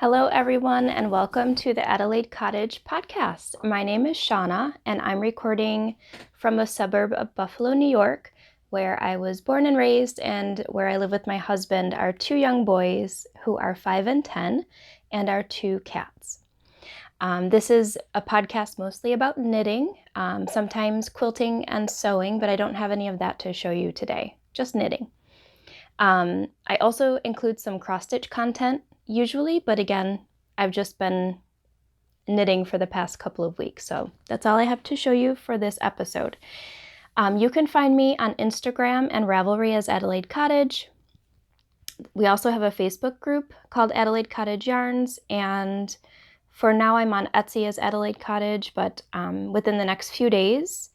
Hello, everyone, and welcome to the Adelaide Cottage podcast. My name is Shauna, and I'm recording from a suburb of Buffalo, New York, where I was born and raised, and where I live with my husband, our two young boys who are 5 and 10, and our two cats. This is a podcast mostly about knitting, sometimes quilting and sewing, but I don't have any of that to show you today, just knitting. I also include some cross-stitch content usually, but again, I've just been knitting for the past couple of weeks, so that's all I have to show you for this episode. You can find me on Instagram and Ravelry as Adelaide Cottage. We also have a Facebook group called Adelaide Cottage Yarns, and for now I'm on Etsy as Adelaide Cottage, but within the next few days,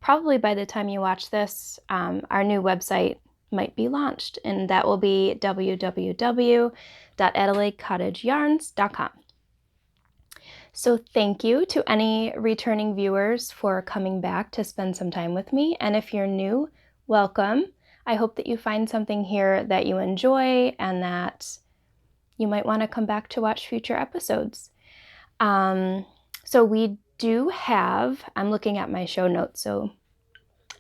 probably by the time you watch this, our new website might be launched, and that will be www.adelaidecottageyarns.com. So thank you to any returning viewers for coming back to spend some time with me, and if you're new, welcome. I hope that you find something here that you enjoy and that you might want to come back to watch future episodes. So we do have, I'm looking at my show notes, so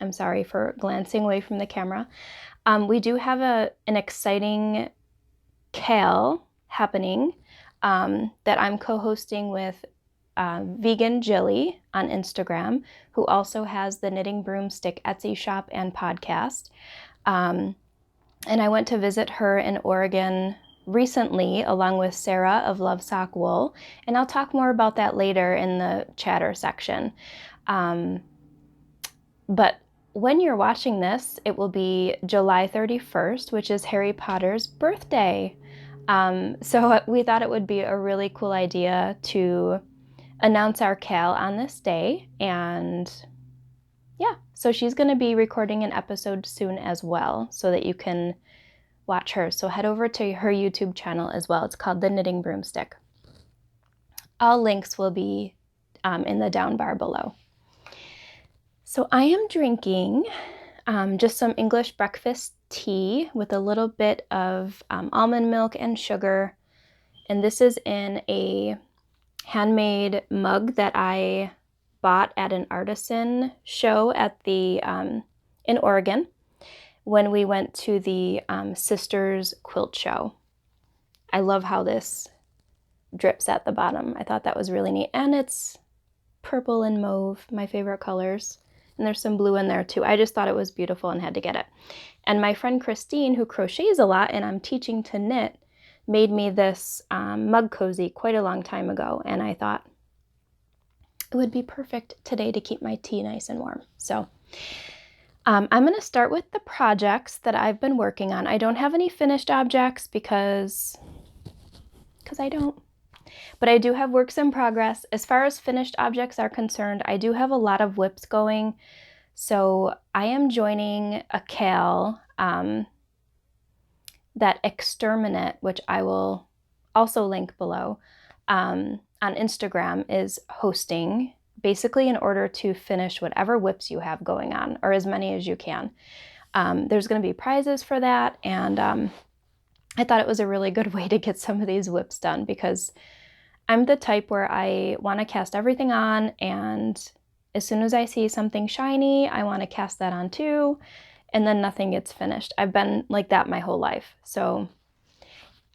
I'm sorry for glancing away from the camera. We do have an exciting KAL happening that I'm co-hosting with Vegan Jilly on Instagram, who also has the Knitting Broomstick Etsy shop and podcast. And I went to visit her in Oregon recently, along with Sarah of Love Sock Wool, and I'll talk more about that later in the chatter section. But when you're watching this, it will be July 31st, which is Harry Potter's birthday. So we thought it would be a really cool idea to announce our KAL on this day, and yeah, so she's going to be recording an episode soon as well, so that you can watch her. So head over to her YouTube channel as well. It's called the Knitting Broomstick. All links will be in the down bar below. So I am drinking just some English breakfast tea with a little bit of almond milk and sugar. And this is in a handmade mug that I bought at an artisan show at the in Oregon when we went to the Sisters Quilt Show. I love how this drips at the bottom. I thought that was really neat. And it's purple and mauve, my favorite colors. And there's some blue in there too. I just thought it was beautiful and had to get it. And my friend Christine, who crochets a lot and I'm teaching to knit, made me this mug cozy quite a long time ago. And I thought it would be perfect today to keep my tea nice and warm. So I'm going to start with the projects that I've been working on. I don't have any finished objects because I don't. But I do have works in progress. As far as finished objects are concerned, I do have a lot of whips going. So I am joining a KAL that Exterminate, which I will also link below, on Instagram, is hosting, basically in order to finish whatever whips you have going on, or as many as you can. There's going to be prizes for that, and I thought it was a really good way to get some of these whips done, because I'm the type where I want to cast everything on, and as soon as I see something shiny, I want to cast that on too, and then nothing gets finished. I've been like that my whole life, so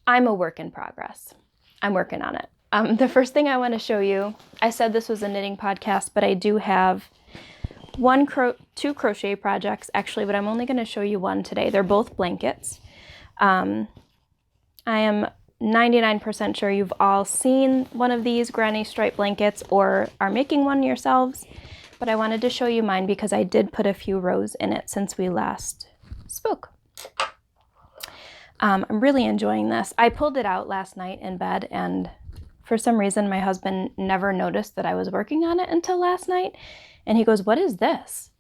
I'm a work in progress. I'm working on it. The first thing I want to show you, I said this was a knitting podcast, but I do have two crochet projects actually, but I'm only going to show you one today. They're both blankets. I am 99% sure you've all seen one of these granny stripe blankets or are making one yourselves, but I wanted to show you mine because I did put a few rows in it since we last spoke. I'm really enjoying this. I pulled it out last night in bed, and for some reason my husband never noticed that I was working on it until last night, and he goes, "What is this?"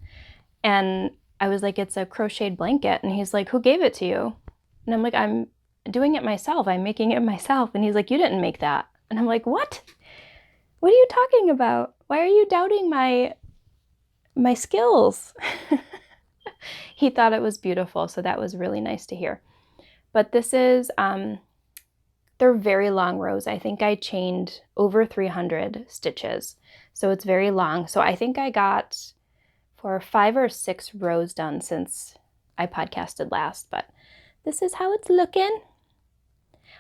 And I was like, "It's a crocheted blanket." And he's like, "Who gave it to you?" And I'm like, "I'm doing it myself. I'm making it myself." And he's like, "You didn't make that." And I'm like, "What? What are you talking about? Why are you doubting my skills?" He thought it was beautiful, so that was really nice to hear. But this is they're very long rows. I think I chained over 300 stitches, so it's very long. So I think I got 5 or 6 rows done since I podcasted last, but this is how it's looking.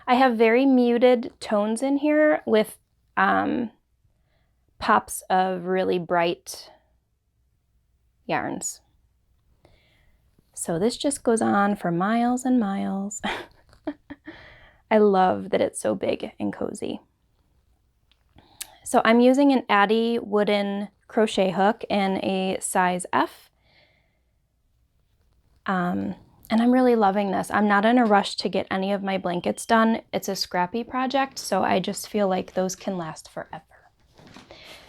I have very muted tones in here with pops of really bright yarns. So this just goes on for miles and miles. I love that it's so big and cozy. So I'm using an Addi wooden crochet hook in a size F. And I'm really loving this. I'm not in a rush to get any of my blankets done. It's a scrappy project, so I just feel like those can last forever.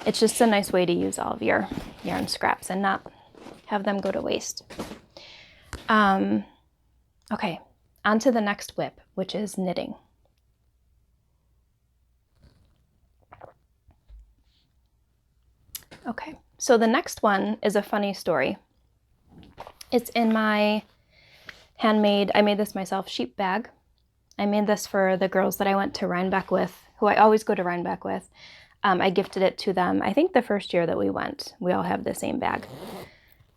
It's just a nice way to use all of your yarn scraps and not have them go to waste. Okay, on to the next whip, which is knitting. Okay, so the next one is a funny story. It's in my handmade, I made this myself, sheep bag. I made this for the girls that I went to Rhinebeck with, who I always go to Rhinebeck with. I gifted it to them, I think the first year that we went. We all have the same bag.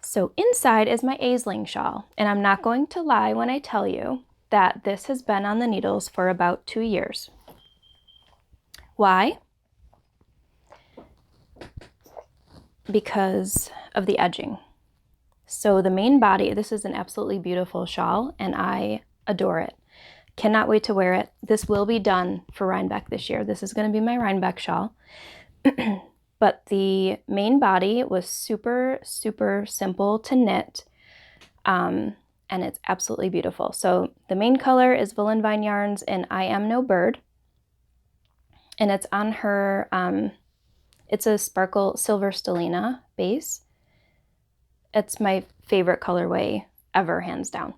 So inside is my Aisling shawl, and I'm not going to lie when I tell you that this has been on the needles for about 2 years. Why? Because of the edging. So the main body, this is an absolutely beautiful shawl, and I adore it. Cannot wait to wear it. This will be done for Rhinebeck this year. This is going to be my Rhinebeck shawl. But the main body was super, super simple to knit, and it's absolutely beautiful. So the main color is Woolen Vine Yarns and I Am No Bird, and it's on her, it's a sparkle silver stellina base. It's my favorite colorway ever, hands down.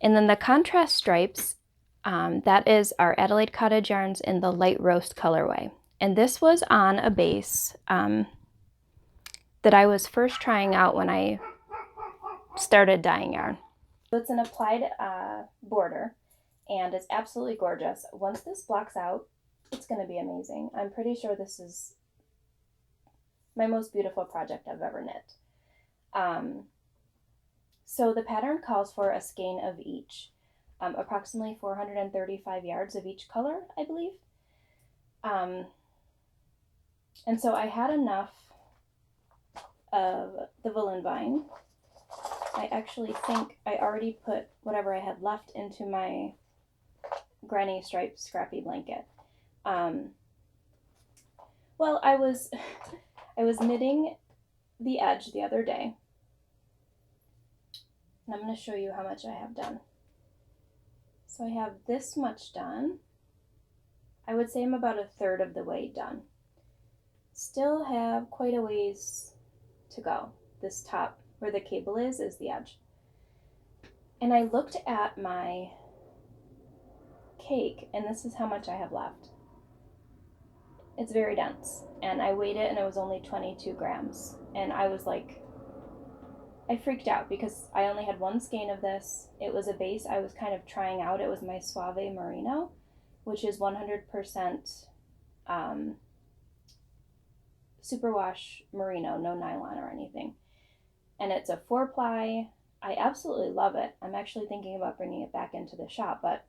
And then the contrast stripes, that is our Adelaide Cottage yarns in the light roast colorway. And this was on a base that I was first trying out when I started dyeing yarn. So it's an applied border, and it's absolutely gorgeous. Once this blocks out, it's going to be amazing. I'm pretty sure this is my most beautiful project I've ever knit. So the pattern calls for a skein of each, approximately 435 yards of each color, I believe. And so I had enough of the Woolen Vine. I actually think I already put whatever I had left into my granny striped scrappy blanket. Well, I was knitting the edge the other day, and I'm going to show you how much I have done. So I have this much done. I would say I'm about a third of the way done. Still have quite a ways to go. This top where the cable is the edge. And I looked at my cake, and this is how much I have left. It's very dense, and I weighed it and it was only 22 grams. And I was like, I freaked out because I only had one skein of this. It was a base I was kind of trying out. It was my Suave Merino, which is 100% superwash merino, no nylon or anything. And it's a 4-ply. I absolutely love it. I'm actually thinking about bringing it back into the shop, but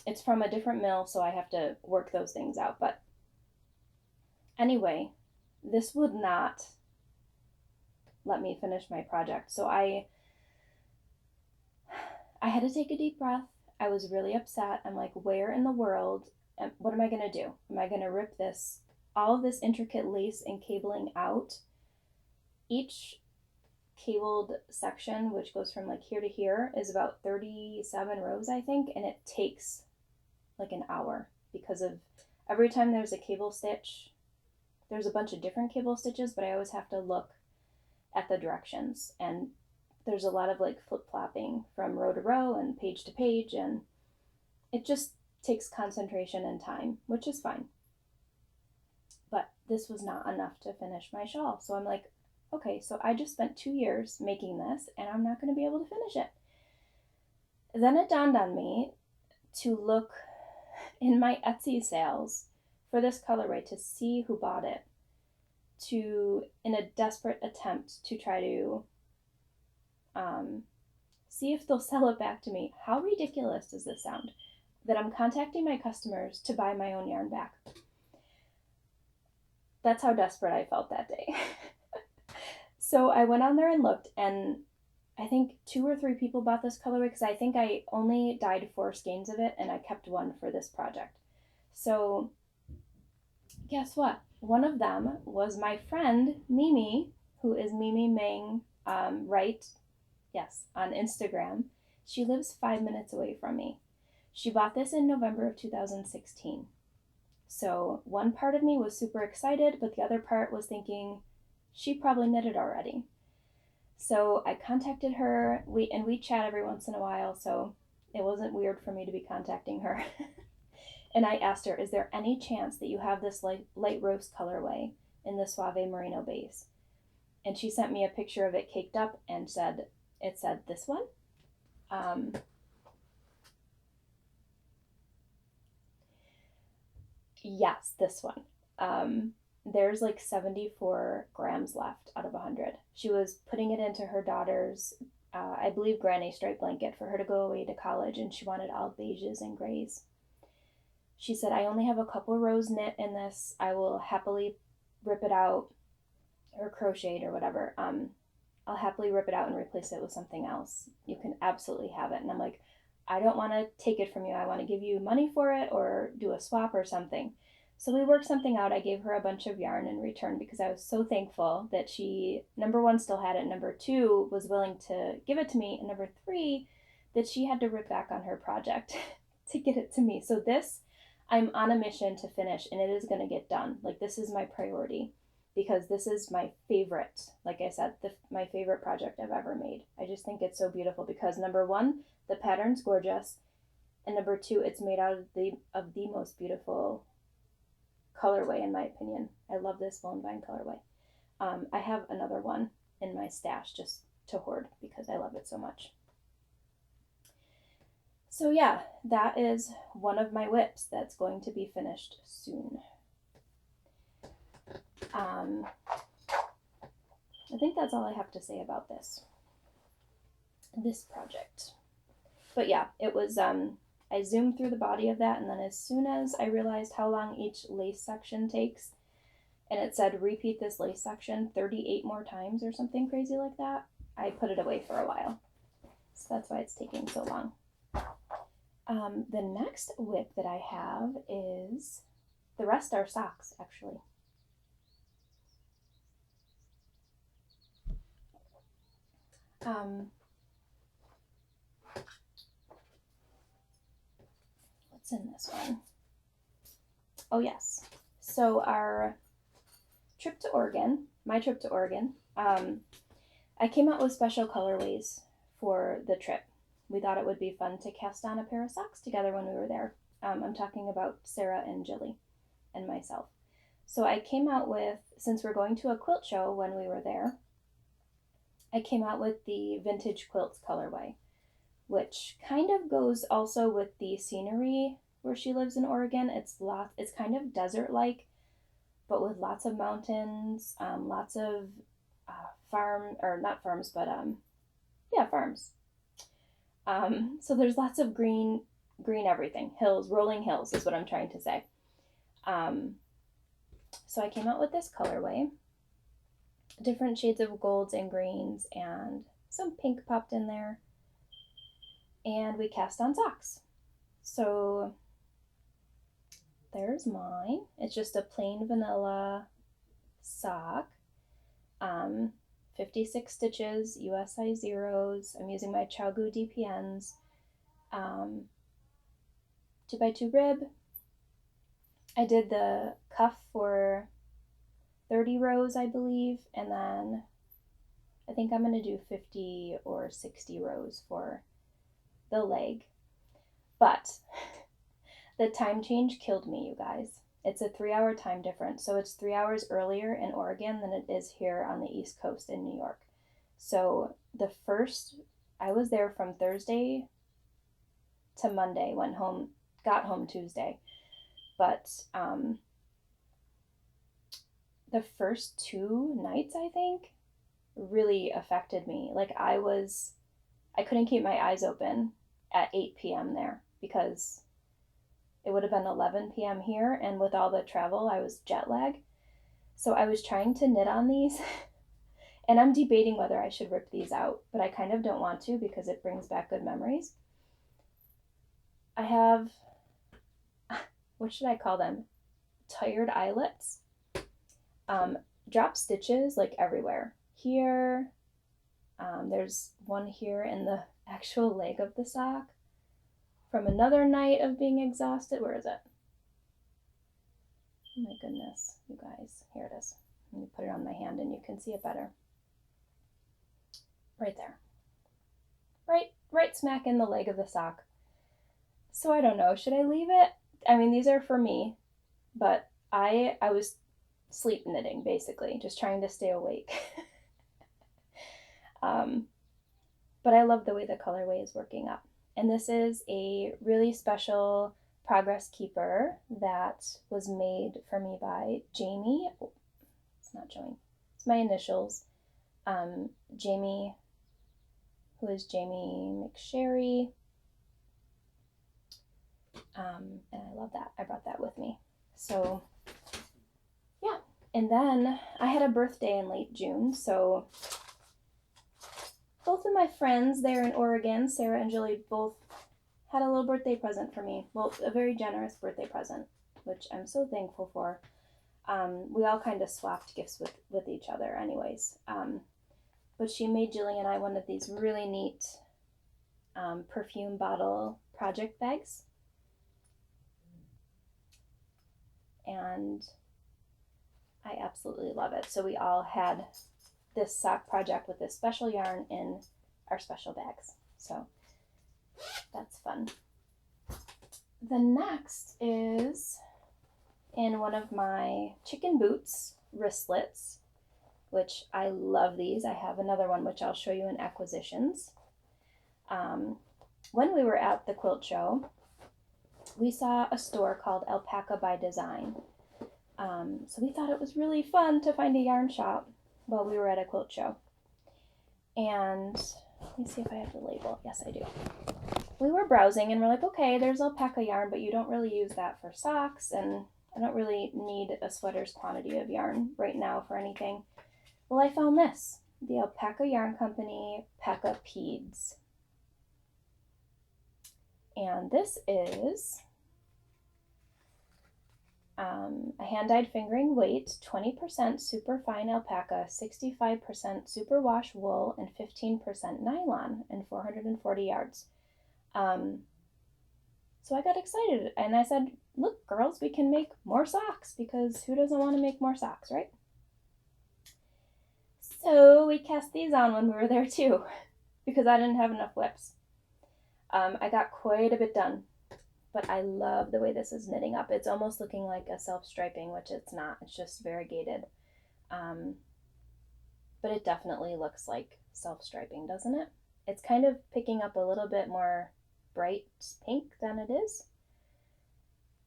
it's from a different mill, so I have to work those things out. But anyway, this would not let me finish my project. So I had to take a deep breath. I was really upset. I'm like, where in the world, what am I going to do? Am I going to rip this, all of this intricate lace and cabling out? Each cabled section, which goes from like here to here, is about 37 rows, I think, and it takes like an hour because of every time there's a cable stitch, there's a bunch of different cable stitches, but I always have to look at the directions, and there's a lot of like flip-flopping from row to row and page to page, and it just takes concentration and time, which is fine. But this was not enough to finish my shawl. So I'm like, okay, so I just spent 2 years making this and I'm not going to be able to finish it. Then it dawned on me to look in my Etsy sales for this colorway to see who bought it, in a desperate attempt to try to see if they'll sell it back to me. How ridiculous does this sound? That I'm contacting my customers to buy my own yarn back. That's how desperate I felt that day. So I went on there and looked, and I think 2 or 3 people bought this colorway because I think I only dyed 4 skeins of it and I kept 1 for this project. So guess what? One of them was my friend Mimi, who is Mimi Ming, right? Yes, on Instagram. She lives 5 minutes away from me. She bought this in November of 2016. So one part of me was super excited, but the other part was thinking she probably knitted already. So I contacted her. We chat every once in a while, so it wasn't weird for me to be contacting her. And I asked her, is there any chance that you have this light roast colorway in the Suave Merino base? And she sent me a picture of it caked up and said this one. Yes, this one. There's like 74 grams left out of 100. She was putting it into her daughter's, I believe, granny stripe blanket for her to go away to college, and she wanted all beiges and grays. She said, I only have a couple rows knit in this. I will happily rip it out, or crocheted or whatever. I'll happily rip it out and replace it with something else. You can absolutely have it. And I'm like, I don't want to take it from you. I want to give you money for it or do a swap or something. So we worked something out. I gave her a bunch of yarn in return because I was so thankful that she, number 1, still had it. Number 2, was willing to give it to me. And number 3, that she had to rip back on her project to get it to me. So this, I'm on a mission to finish, and it is going to get done. Like, this is my priority because this is my favorite, like I said, my favorite project I've ever made. I just think it's so beautiful because number 1, the pattern's gorgeous, and number 2, it's made out of the most beautiful colorway in my opinion. I love this Lone Vine colorway. I have another one in my stash just to hoard because I love it so much. So yeah, that is one of my whips that's going to be finished soon. I think that's all I have to say about this project. But yeah, it was, I zoomed through the body of that, and then as soon as I realized how long each lace section takes, and it said repeat this lace section 38 more times or something crazy like that, I put it away for a while. So that's why it's taking so long. The next whip that I have is, the rest are socks actually. What's in this one? Oh yes. So our trip to Oregon, my trip to Oregon, I came out with special colorways for the trip. We thought it would be fun to cast on a pair of socks together when we were there. I'm talking about Sarah and Jilly and myself. So I came out with, since we're going to a quilt show when we were there, I came out with the Vintage Quilts colorway, which kind of goes also with the scenery where she lives in Oregon. It's kind of desert-like, but with lots of mountains, lots of farms. So there's lots of green everything. Hills, rolling hills is what I'm trying to say. So I came out with this colorway, different shades of golds and greens, and some pink popped in there. And we cast on socks. So there's mine. It's just a plain vanilla sock. 56 stitches, US size zeros. I'm using my ChiaoGoo DPNs. 2x2 rib. I did the cuff for 30 rows, I believe, and then I think I'm going to do 50 or 60 rows for the leg. But the time change killed me, you guys. It's a 3-hour time difference, so it's 3 hours earlier in Oregon than it is here on the East Coast in New York. So I was there from Thursday to Monday, went home, got home Tuesday. But the first 2 nights, I think, really affected me. Like I couldn't keep my eyes open at 8 p.m. there because it would have been 11 p.m. here, and with all the travel, I was jet lagged. So I was trying to knit on these, and I'm debating whether I should rip these out, but I kind of don't want to because it brings back good memories. I have, what should I call them? Tired eyelets. Drop stitches like everywhere. Here, there's one here in the actual leg of the sock from another night of being exhausted. Where is it? Oh my goodness, you guys. Here it is. Let me put it on my hand and you can see it better. Right there. Right smack in the leg of the sock. So I don't know. Should I leave it? I mean, these are for me, but I was sleep knitting basically, just trying to stay awake. But I love the way the colorway is working up. And this is a really special Progress Keeper that was made for me by Jamie. Oh, it's not showing. It's my initials. Jamie, who is Jamie McSherry. And I love that. I brought that with me. So yeah. And then I had a birthday in late June. So both of my friends there in Oregon, Sarah and Julie, both had a little birthday present for me. Well, a very generous birthday present, which I'm so thankful for. We all kind of swapped gifts with each other anyways. But she made Julie and I one of these really neat perfume bottle project bags. And I absolutely love it. So we all had this sock project with this special yarn in our special bags. So that's fun. The next is in one of my chicken boots wristlets, which I love these. I have another one which I'll show you in acquisitions. When we were at the quilt show, we saw a store called Alpaca by Design. So we thought it was really fun to find a yarn shop while we were at a quilt show. And let me see if I have the label. Yes, I do. We were browsing and we're like, okay, there's alpaca yarn, but you don't really use that for socks, and I don't really need a sweater's quantity of yarn right now for anything. Well, I found this, the Alpaca Yarn Company Paca Peds. And this is a hand-dyed fingering weight, 20% super fine alpaca, 65% superwash wool, and 15% nylon, and 440 yards. So I got excited and I said, look, girls, we can make more socks, because who doesn't want to make more socks, right? So we cast these on when we were there too, because I didn't have enough whips. I got quite a bit done, but I love the way this is knitting up. It's almost looking like a self-striping, which it's not. It's just variegated. But it definitely looks like self-striping, doesn't it? It's kind of picking up a little bit more bright pink than it is.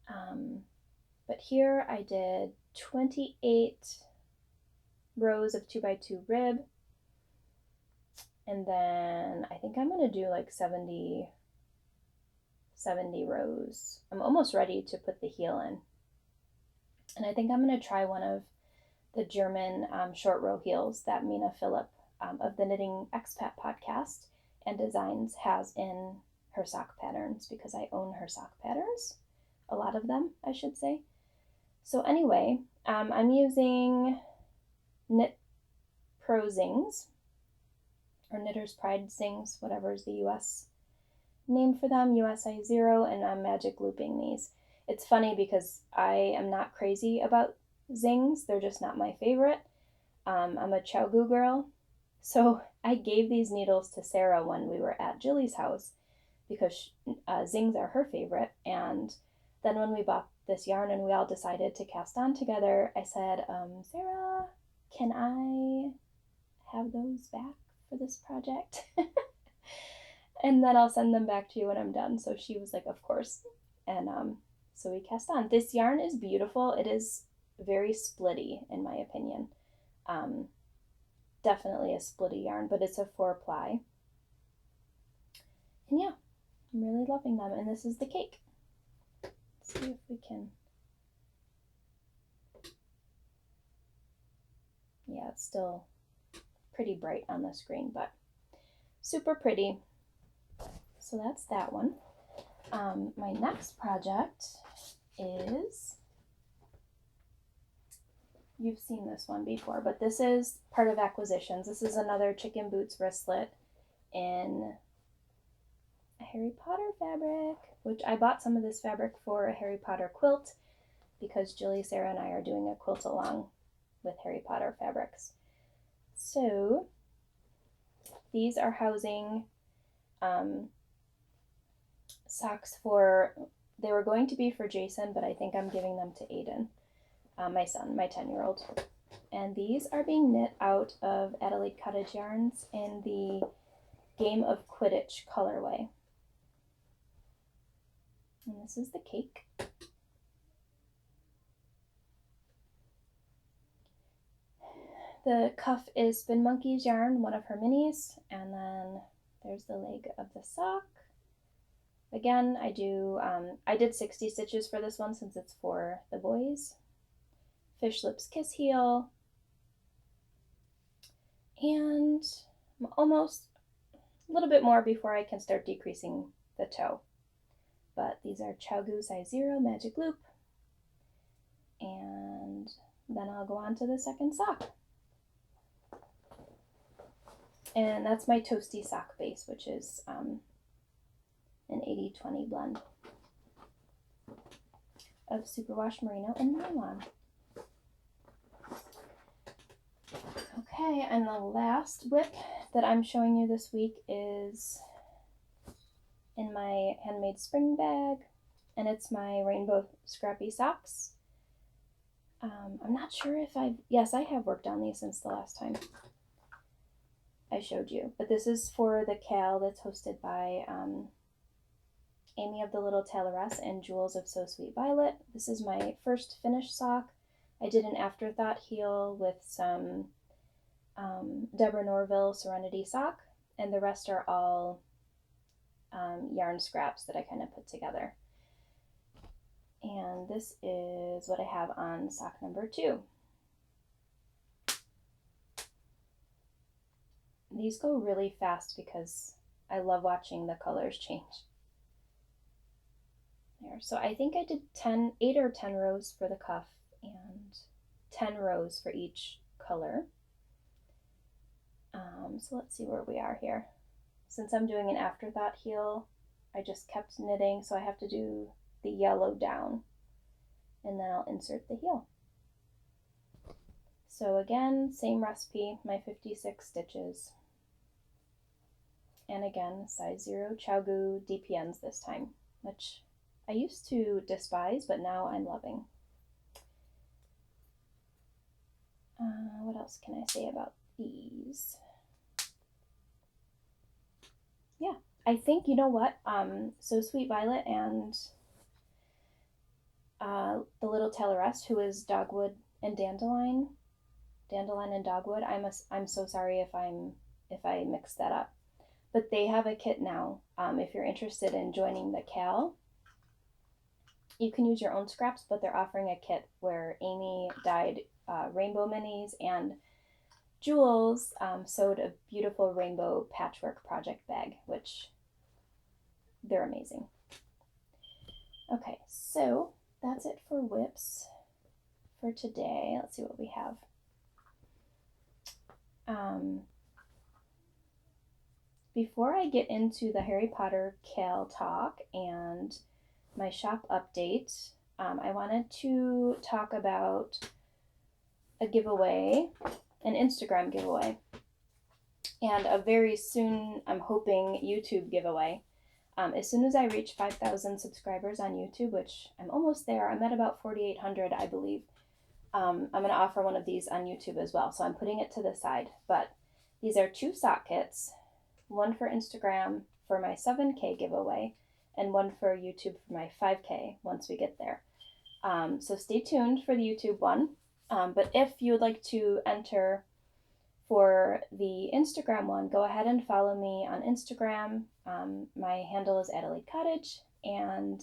But here I did 28 rows of 2x2 rib. And then I think I'm going to do like 70 rows. I'm almost ready to put the heel in. And I think I'm going to try one of the German short row heels that Mina Phillip of the Knitting Expat podcast and Designs has in her sock patterns, because I own her sock patterns. A lot of them, I should say. So anyway, I'm using Knit Pro Zings, or Knitter's Pride Zings, whatever is the US name for them, USI 0, and I'm magic looping these. It's funny because I am not crazy about zings. They're just not my favorite. I'm a ChiaoGoo girl. So I gave these needles to Sarah when we were at Jilly's house, because zings are her favorite. And then when we bought this yarn and we all decided to cast on together, I said, Sarah, can I have those back for this project? And then I'll send them back to you when I'm done. So she was like, of course. And so we cast on. This yarn is beautiful. It is very splitty in my opinion. Definitely a splitty yarn, but it's a 4-ply. And yeah, I'm really loving them. And this is the cake. Let's see if we can. Yeah, it's still pretty bright on the screen, but super pretty. So that's that one. My next project is, you've seen this one before, but this is part of acquisitions. This is another chicken boots wristlet in a Harry Potter fabric, which I bought some of this fabric for a Harry Potter quilt because Julie, Sarah, and I are doing a quilt along with Harry Potter fabrics. So these are housing socks for, they were going to be for Jason, but I think I'm giving them to Aiden, my son, my 10-year-old. And these are being knit out of Adelaide Cottage yarns in the Game of Quidditch colorway. And this is the cake. The cuff is Spin Monkey's yarn, one of her minis, and then there's the leg of the sock. Again, I did 60 stitches for this one since it's for the boys. Fish Lips Kiss Heel. And I'm almost a little bit more before I can start decreasing the toe. But these are ChiaoGoo size 0 magic loop. And then I'll go on to the second sock. And that's my toasty sock base, which is an 80-20 blend of superwash merino and nylon. Okay, and the last whip that I'm showing you this week is in my handmade spring bag, and it's my rainbow scrappy socks. I'm not sure if yes, I have worked on these since the last time I showed you, but this is for the KAL that's hosted by Amy of the Little Tailoress and Jules of So Sweet Violet. This is my first finished sock. I did an afterthought heel with some Deborah Norville Serenity sock, and the rest are all yarn scraps that I kind of put together. And this is what I have on sock number 2. These go really fast because I love watching the colors change. There, so I think I did 8 or 10 rows for the cuff and 10 rows for each color. So let's see where we are here. Since I'm doing an afterthought heel, I just kept knitting, so I have to do the yellow down, and then I'll insert the heel. So again, same recipe, my 56 stitches. And again, size 0 ChiaoGoo DPNs this time, which I used to despise, but now I'm loving. What else can I say about these? Yeah, I think, you know what, So Sweet Violet and the Little Tailoress, who is Dogwood and Dandelion and Dogwood. I'm so sorry if I mixed that up. But they have a kit now. If you're interested in joining the KAL, you can use your own scraps, but they're offering a kit where Amy dyed rainbow minis and Jules sewed a beautiful rainbow patchwork project bag, which they're amazing. Okay, so that's it for whips for today. Let's see what we have. Before I get into the Harry Potter KAL talk and my shop update, I wanted to talk about a giveaway, an Instagram giveaway, and a very soon, I'm hoping, YouTube giveaway. As soon as I reach 5,000 subscribers on YouTube, which I'm almost there, I'm at about 4,800, I believe, I'm going to offer one of these on YouTube as well. So I'm putting it to the side. But these are 2 sock kits, one for Instagram for my 7K giveaway, and one for YouTube for my 5K once we get there. So stay tuned for the YouTube one. But if you would like to enter for the Instagram one, go ahead and follow me on Instagram. My handle is Adelaide Cottage, and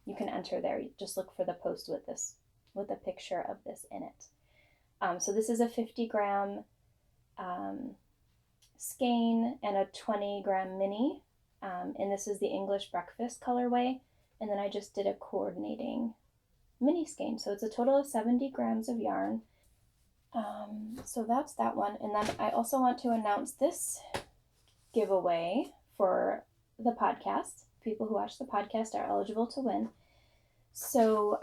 you can enter there. Just look for the post with a picture of this in it. So this is a 50-gram skein and a 20-gram mini, and this is the English breakfast colorway. And then I just did a coordinating mini skein, so it's a total of 70 grams of yarn. So that's that one. And then I also want to announce this giveaway for the podcast. People who watch the podcast are eligible to win. So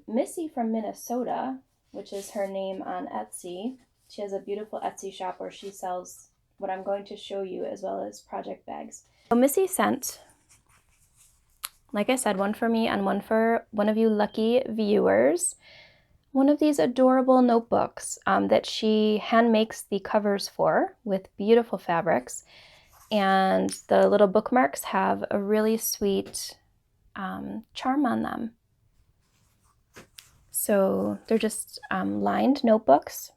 Missy from Minnesota, which is her name on Etsy, she has a beautiful Etsy shop where she sells what I'm going to show you, as well as project bags. So Missy sent, like I said, one for me and one for one of you lucky viewers, one of these adorable notebooks that she hand makes the covers for with beautiful fabrics. And the little bookmarks have a really sweet charm on them. So they're just lined notebooks,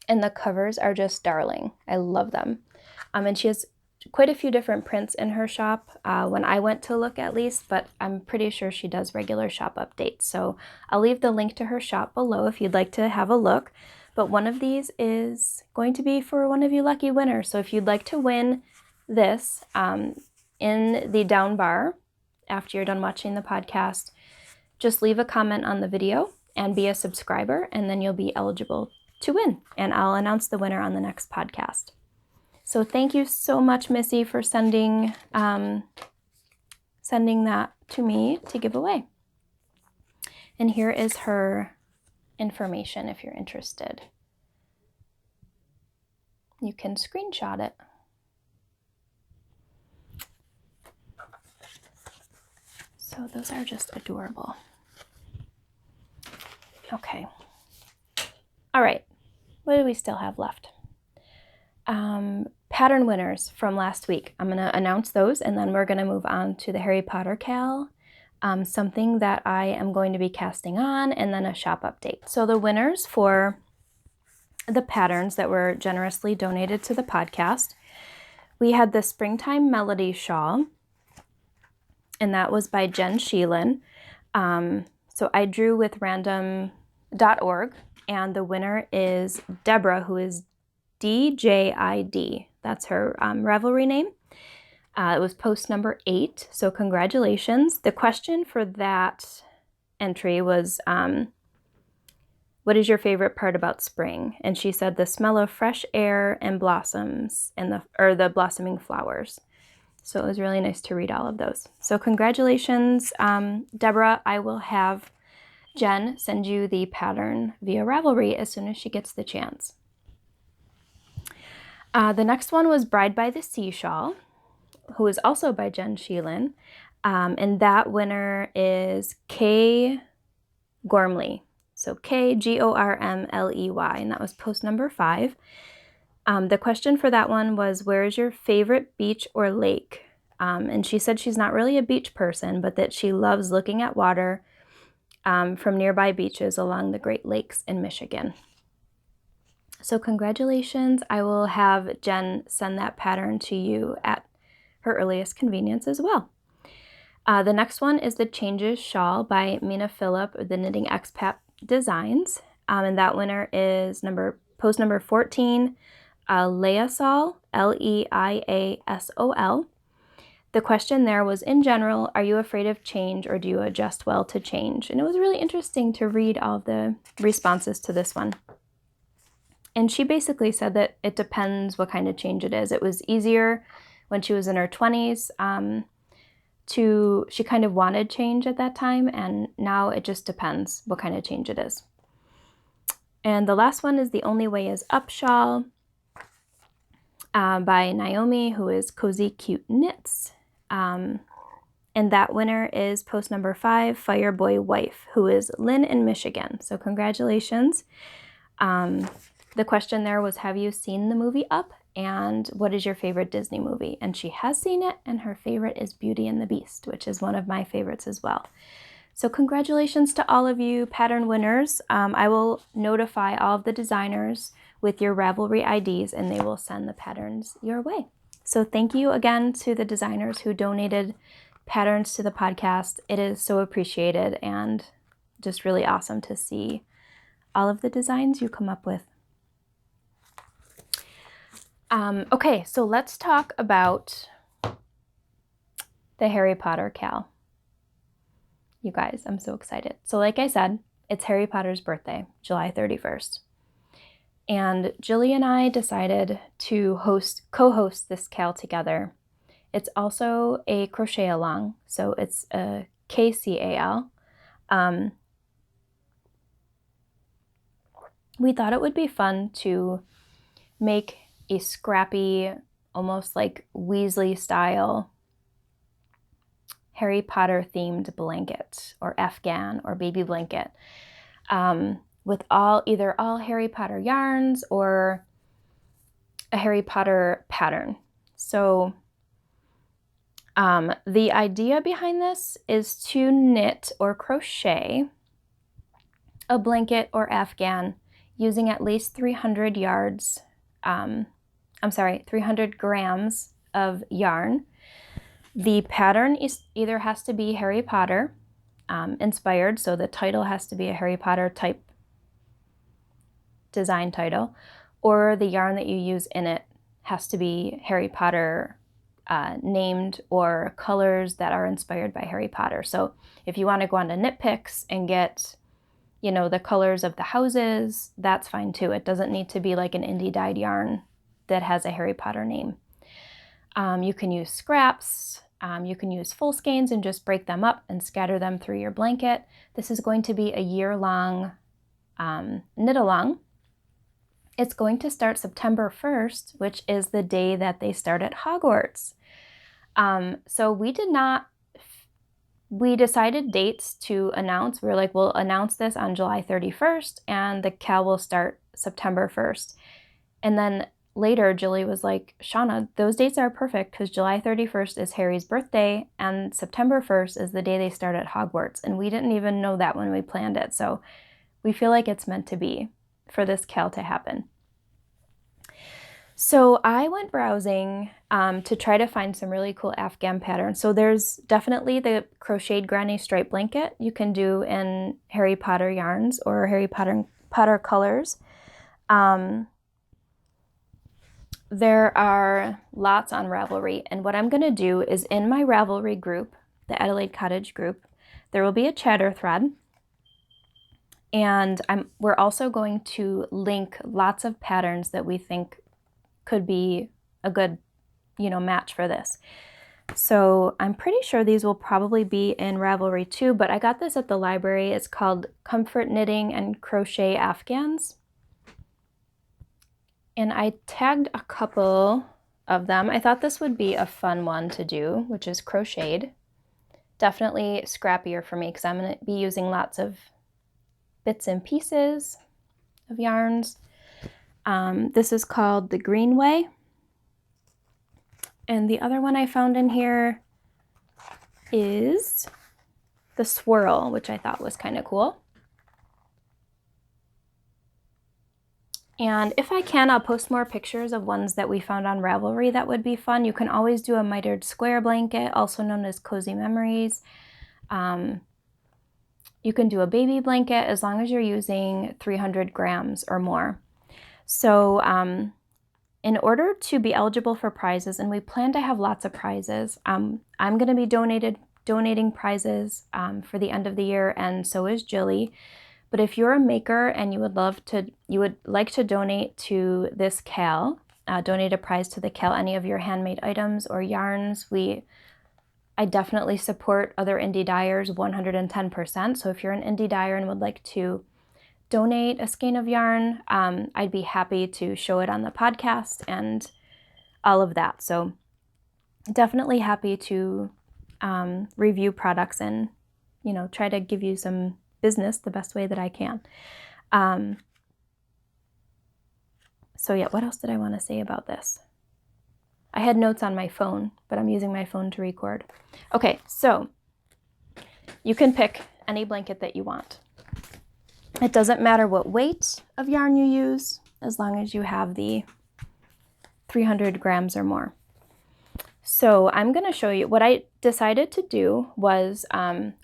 and the covers are just darling. I love them. And she has quite a few different prints in her shop when I went to look, at least, but I'm pretty sure she does regular shop updates. So I'll leave the link to her shop below if you'd like to have a look. But one of these is going to be for one of you lucky winners. So if you'd like to win this, in the down bar after you're done watching the podcast, just leave a comment on the video and be a subscriber, and then you'll be eligible to win. And I'll announce the winner on the next podcast. So thank you so much, Missy, for sending that to me to give away. And here is her information if you're interested. You can screenshot it. So those are just adorable. Okay. All right. What do we still have left? Pattern winners from last week. I'm going to announce those, and then we're going to move on to the Harry Potter KAL, something that I am going to be casting on, and then a shop update. So the winners for the patterns that were generously donated to the podcast, we had the Springtime Melody Shawl, and that was by Jen Sheelan. So I drew with random.org, and the winner is Deborah, who is DJID. That's her Ravelry name. It was post number 8, so congratulations. The question for that entry was, what is your favorite part about spring? And she said the smell of fresh air and blossoms, and the blossoming flowers. So it was really nice to read all of those. So congratulations, Deborah. I will have Jen send you the pattern via Ravelry as soon as she gets the chance. The next one was Bride by the Sea Shawl, who is also by Jen Sheelan. And that winner is K. Gormley. So K-G-O-R-M-L-E-Y. And that was post number 5. The question for that one was, where is your favorite beach or lake? And she said she's not really a beach person, but that she loves looking at water from nearby beaches along the Great Lakes in Michigan. So congratulations. I will have Jen send that pattern to you at her earliest convenience as well. The next one is the Changes Shawl by Mina Phillip, the Knitting Expat Designs. And that winner is post number 14, Leasol, L-E-I-A-S-O-L. The question there was, in general, are you afraid of change, or do you adjust well to change? And it was really interesting to read all of the responses to this one. And she basically said that it depends what kind of change it is. It was easier when she was in her 20s. She kind of wanted change at that time, and now it just depends what kind of change it is. And the last one is the Only Way Is Up Shawl by Naomi, who is Cozy Cute Knits. And that winner is post number 5, Fireboy Wife, who is Lynn in Michigan. So congratulations. The question there was, have you seen the movie Up? and what is your favorite Disney movie? And she has seen it, and her favorite is Beauty and the Beast, which is one of my favorites as well. So congratulations to all of you pattern winners. I will notify all of the designers with your Ravelry IDs, and they will send the patterns your way. So thank you again to the designers who donated patterns to the podcast. It is so appreciated and just really awesome to see all of the designs you come up with. Okay, so let's talk about the Harry Potter KAL. You guys, I'm so excited. So like I said, it's Harry Potter's birthday, July 31st. And Jilly and I decided to co-host this KAL together. It's also a crochet along, so it's a KCAL. We thought it would be fun to make a scrappy, almost like Weasley style Harry Potter themed blanket or Afghan or baby blanket with either all Harry Potter yarns or a Harry Potter pattern. So the idea behind this is to knit or crochet a blanket or Afghan using at least 300 grams of yarn. The pattern either has to be Harry Potter inspired, so the title has to be a Harry Potter type design title, or the yarn that you use in it has to be Harry Potter named or colors that are inspired by Harry Potter. So if you want to go on to Knit Picks and get, you know, the colors of the houses, that's fine too. It doesn't need to be like an indie dyed yarn that has a Harry Potter name. You can use scraps, you can use full skeins and just break them up and scatter them through your blanket. This is going to be a year-long knit along. It's going to start September 1st, which is the day that they start at Hogwarts. So we decided dates to announce. We were like, we'll announce this on July 31st and the KAL will start September 1st. And then later, Julie was like, Shauna, those dates are perfect because July 31st is Harry's birthday and September 1st is the day they start at Hogwarts. And we didn't even know that when we planned it. So we feel like it's meant to be for this KAL to happen. So I went browsing to try to find some really cool Afghan patterns. So there's definitely the crocheted granny stripe blanket you can do in Harry Potter yarns or Harry Potter colors. There are lots on Ravelry, and what I'm going to do is in my Ravelry group, the Adelaide Cottage group, there will be a chatter thread, and we're also going to link lots of patterns that we think could be a good, match for this. So I'm pretty sure these will probably be in Ravelry too, but I got this at the library. It's called Comfort Knitting and Crochet Afghans. And I tagged a couple of them. I thought this would be a fun one to do, which is crocheted. Definitely scrappier for me because I'm going to be using lots of bits and pieces of yarns. This is called the Green Way. And the other one I found in here is the Swirl, which I thought was kind of cool. And if I can, I'll post more pictures of ones that we found on Ravelry that would be fun. You can always do a mitered square blanket, also known as Cozy Memories. You can do a baby blanket as long as you're using 300 grams or more. So in order to be eligible for prizes, and we plan to have lots of prizes, I'm going to be donating prizes for the end of the year, and so is Jilly. But if you're a maker and you would like to donate to this KAL, donate a prize to the KAL, any of your handmade items or yarns, I definitely support other indie dyers 110%. So if you're an indie dyer and would like to donate a skein of yarn, I'd be happy to show it on the podcast and all of that. So definitely happy to review products and, try to give you some business the best way that I can. So yeah, what else did I want to say about this? I had notes on my phone, but I'm using my phone to record. Okay, so you can pick any blanket that you want. It doesn't matter what weight of yarn you use, as long as you have the 300 grams or more. So I'm going to show you what I decided to do was,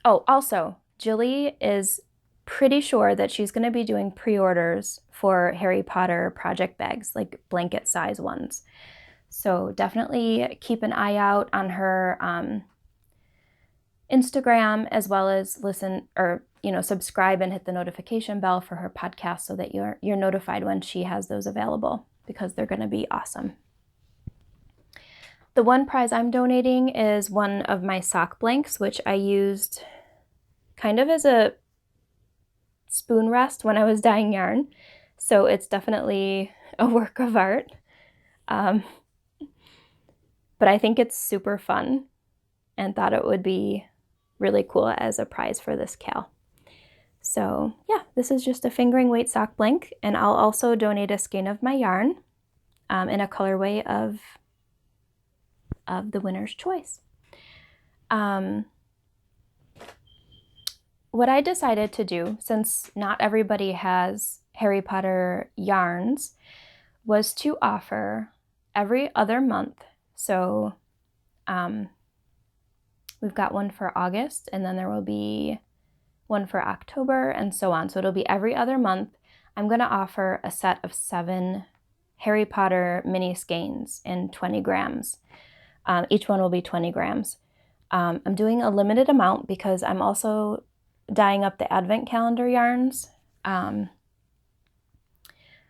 also, Jilly is pretty sure that she's going to be doing pre-orders for Harry Potter project bags, like blanket size ones. So definitely keep an eye out on her Instagram, as well as listen or subscribe and hit the notification bell for her podcast so that you're notified when she has those available, because they're going to be awesome. The one prize I'm donating is one of my sock blanks, which I used kind of as a spoon rest when I was dyeing yarn. So it's definitely a work of art. But I think it's super fun and thought it would be really cool as a prize for this KAL. So yeah, this is just a fingering weight sock blank, and I'll also donate a skein of my yarn in a colorway of the winner's choice. What I decided to do, since not everybody has Harry Potter yarns, was to offer every other month. So we've got one for August, and then there will be one for October, and so on. So it'll be every other month. I'm going to offer a set of 7 Harry Potter mini skeins in 20 grams. Each one will be 20 grams. I'm doing a limited amount because I'm also dyeing up the advent calendar yarns.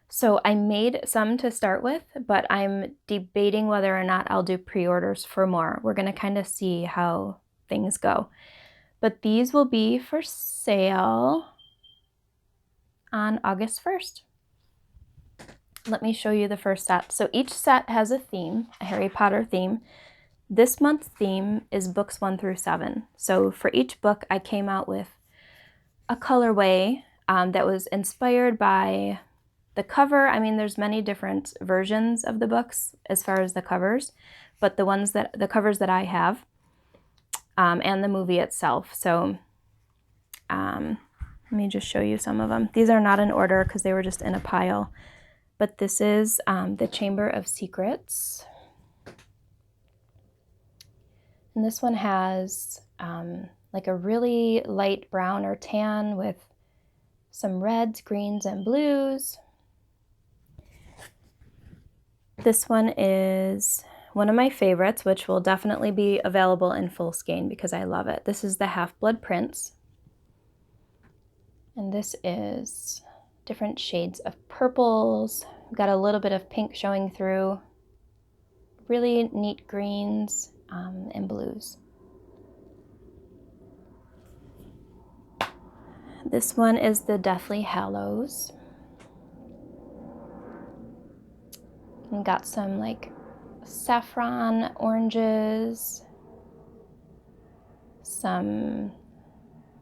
So I made some to start with, but I'm debating whether or not I'll do pre-orders for more. We're going to kind of see how things go. But these will be for sale on August 1st. Let me show you the first set. So each set has a theme, a Harry Potter theme. This month's theme is books 1 through 7. So for each book, I came out with a colorway that was inspired by the cover. I mean, there's many different versions of the books as far as the covers, but the covers that I have, and the movie itself. So let me just show you some of them. These are not in order because they were just in a pile. But this is the Chamber of Secrets. And this one has like a really light brown or tan with some reds, greens, and blues. This one is one of my favorites, which will definitely be available in full skein because I love it. This is the Half-Blood Prince. And this is different shades of purples. We've got a little bit of pink showing through. Really neat greens and blues. This one is the Deathly Hallows. And got some like saffron oranges, some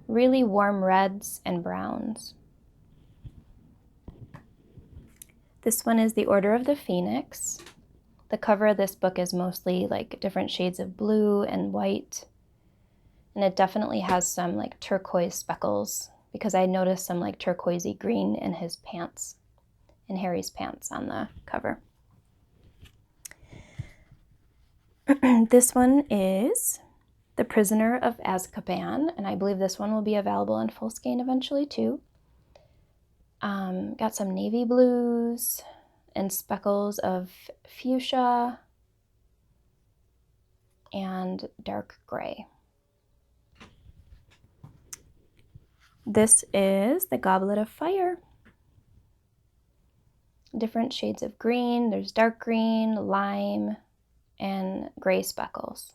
really warm reds and browns. This one is the Order of the Phoenix. The cover of this book is mostly like different shades of blue and white. And it definitely has some like turquoise speckles because I noticed some like turquoisey green in his pants, in Harry's pants on the cover. This one is The Prisoner of Azkaban, and I believe this one will be available in full skein eventually too. Got some navy blues and speckles of fuchsia and dark gray. This is the Goblet of Fire. Different shades of green. There's dark green, lime, and gray speckles.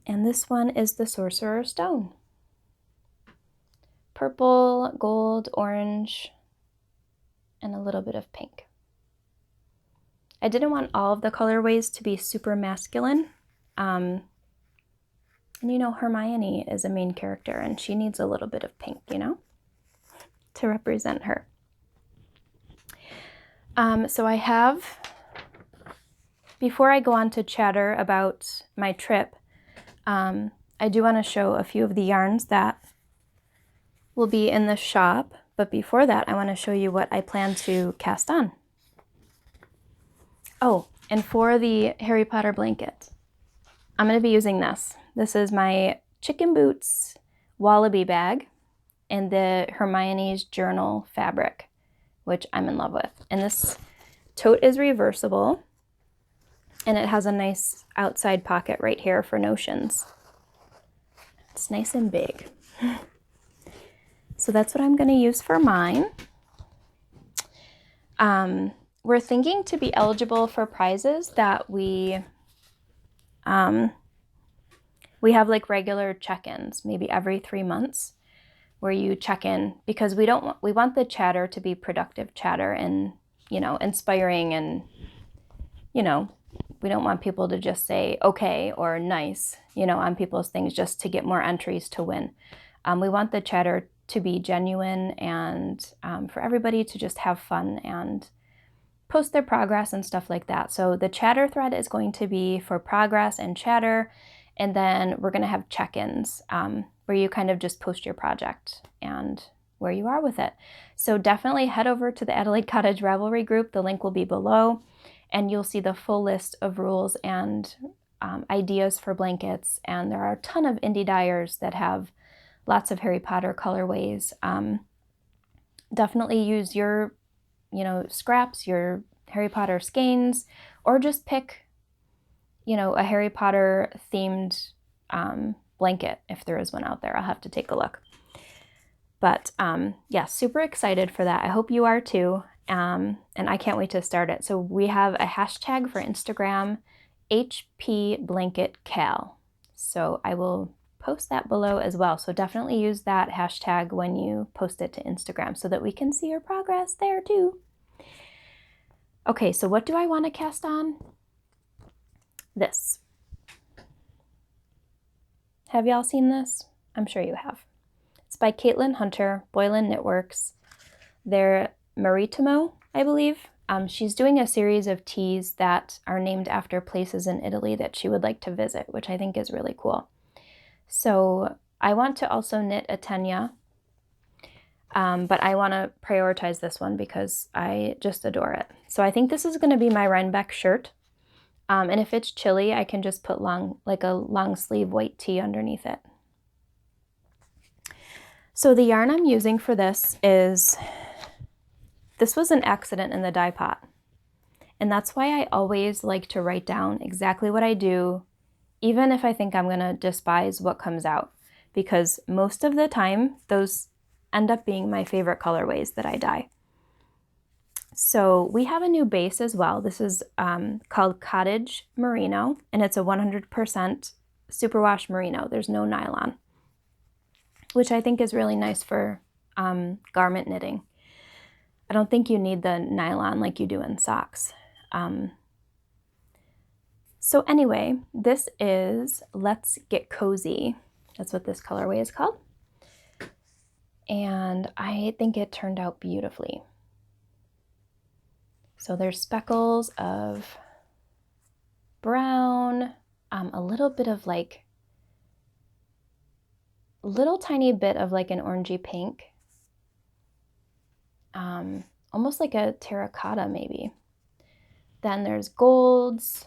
And this one is the Sorcerer's Stone. Purple, gold, orange, and a little bit of pink. I didn't want all of the colorways to be super masculine. And you know, Hermione is a main character and she needs a little bit of pink, you know, to represent her. So I have, before I go on to chatter about my trip, I do want to show a few of the yarns that will be in the shop. But before that, I want to show you what I plan to cast on. Oh, and for the Harry Potter blanket, I'm going to be using this. This is my Chicken Boots Wallaby bag and the Hermione's Journal fabric, which I'm in love with. And this tote is reversible, and it has a nice outside pocket right here for notions. It's nice and big. So that's what I'm going to use for mine. We're thinking to be eligible for prizes that we have like regular check-ins, maybe every 3 months, where you check in, because we want the chatter to be productive chatter and, you know, inspiring, and, you know, we don't want people to just say okay or nice, you know, on people's things just to get more entries to win. We want the chatter to be genuine and for everybody to just have fun and post their progress and stuff like that. So the chatter thread is going to be for progress and chatter, and then we're going to have check-ins where you kind of just post your project and where you are with it. So definitely head over to the Adelaide Cottage Ravelry Group. The link will be below, and you'll see the full list of rules and ideas for blankets. And there are a ton of indie dyers that have lots of Harry Potter colorways. Definitely use your, you know, scraps, your Harry Potter skeins, or just pick, you know, a Harry Potter themed blanket if there is one out there. I'll have to take a look. But yeah, super excited for that. I hope you are too. And I can't wait to start it. So we have a hashtag for Instagram, HP Blanket Cal. So I will post that below as well. So definitely use that hashtag when you post it to Instagram so that we can see your progress there too. Okay, so what do I want to cast on? This. Have y'all seen this? I'm sure you have. It's by Caitlin Hunter, Boylan Knitworks. They're Maritimo, I believe. She's doing a series of teas that are named after places in Italy that she would like to visit, which I think is really cool. So I want to also knit a Tenya, but I want to prioritize this one because I just adore it. So I think this is going to be my Rhinebeck shirt. And if it's chilly, I can just put like a long sleeve white tee underneath it. So the yarn I'm using for this was an accident in the dye pot. And that's why I always like to write down exactly what I do, even if I think I'm going to despise what comes out, because most of the time those end up being my favorite colorways that I dye. So we have a new base as well. This is called Cottage Merino, and it's a 100% superwash merino. There's no nylon, which I think is really nice for garment knitting. I don't think you need the nylon like you do in socks. So anyway, this is Let's Get Cozy. That's what this colorway is called. And I think it turned out beautifully. So there's speckles of brown, a little bit of like, little tiny bit of like an orangey pink, almost like a terracotta maybe. Then there's golds,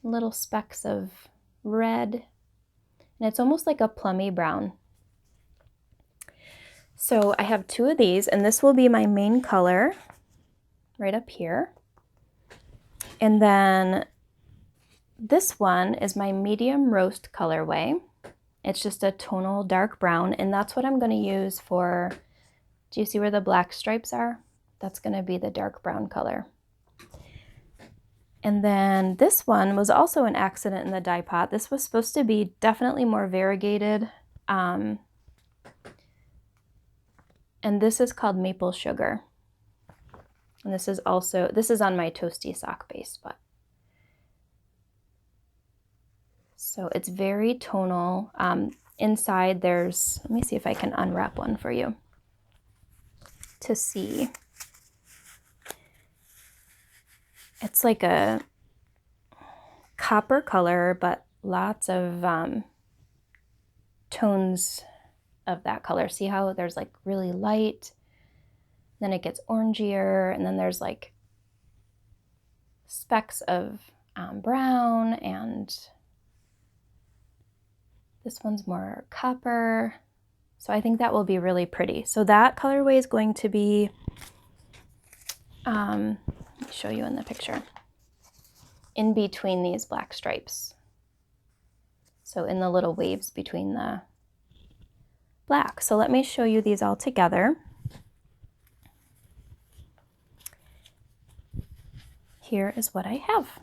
little specks of red, and it's almost like a plummy brown. So I have two of these, and this will be my main color right up here. And then this one is my medium roast colorway. It's just a tonal dark brown, and that's what I'm going to use for, do you see where the black stripes are? That's going to be the dark brown color. And then this one was also an accident in the dye pot. This was supposed to be definitely more variegated. And this is called Maple Sugar. And this is on my toasty sock base, but. So it's very tonal. Inside let me see if I can unwrap one for you to see. It's like a copper color, but lots of tones of that color. See how there's like really light, then it gets orangier, and then there's like specks of brown, and this one's more copper. So I think that will be really pretty. So that colorway is going to be, let me show you in the picture, in between these black stripes. So in the little waves between the black. So let me show you these all together. Here is what I have.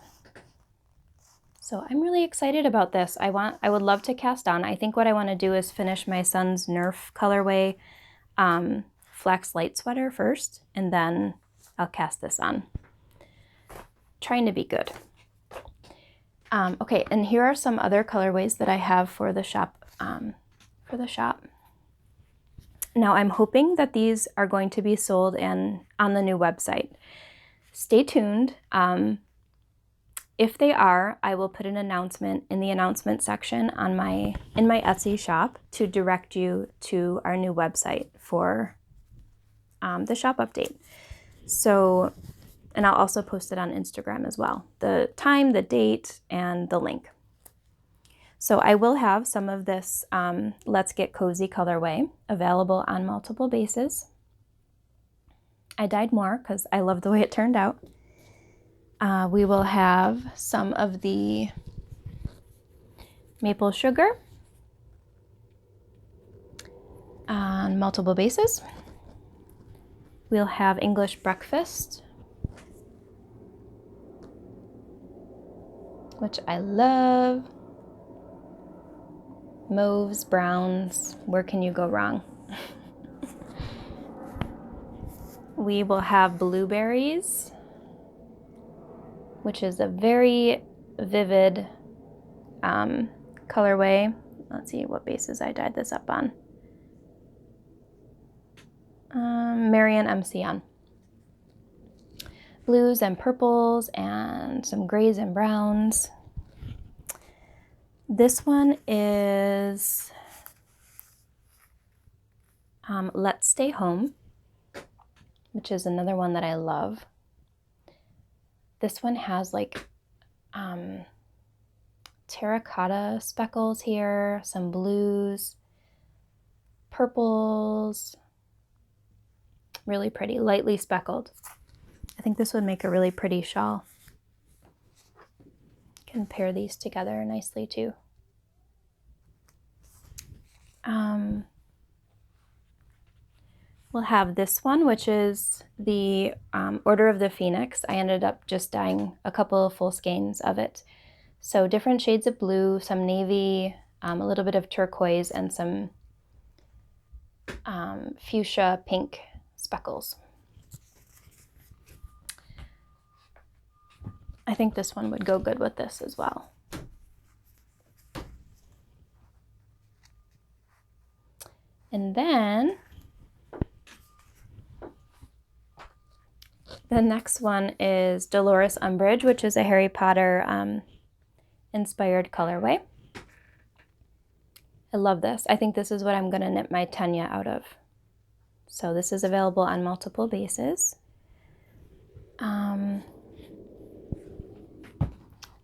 So I'm really excited about this. I would love to cast on. I think what I want to do is finish my son's Nerf colorway flax light sweater first, and then I'll cast this on. Trying to be good. Okay, and here are some other colorways that I have for the shop. Now I'm hoping that these are going to be sold on the new website. Stay tuned. If they are, I will put an announcement in the announcement section on in my Etsy shop to direct you to our new website for the shop update. So, and I'll also post it on Instagram as well. The time, the date, and the link. So I will have some of this Let's Get Cozy colorway available on multiple bases. I dyed more because I love the way it turned out. We will have some of the maple sugar on multiple bases. We'll have English breakfast, which I love. Mauves, browns, where can you go wrong? We will have blueberries, which is a very vivid colorway. Let's see what bases I dyed this up on. Marion MC on. Blues and purples and some grays and browns. This one is Let's Stay Home, which is another one that I love. This one has like terracotta speckles here, some blues, purples, really pretty, lightly speckled. I think this would make a really pretty shawl. Can pair these together nicely too. We'll have this one, which is the Order of the Phoenix. I ended up just dyeing a couple of full skeins of it. So different shades of blue, some navy, a little bit of turquoise, and some fuchsia pink speckles. I think this one would go good with this as well. And then the next one is Dolores Umbridge, which is a Harry Potter inspired colorway. I love this. I think this is what I'm going to knit my Tenya out of. So this is available on multiple bases. And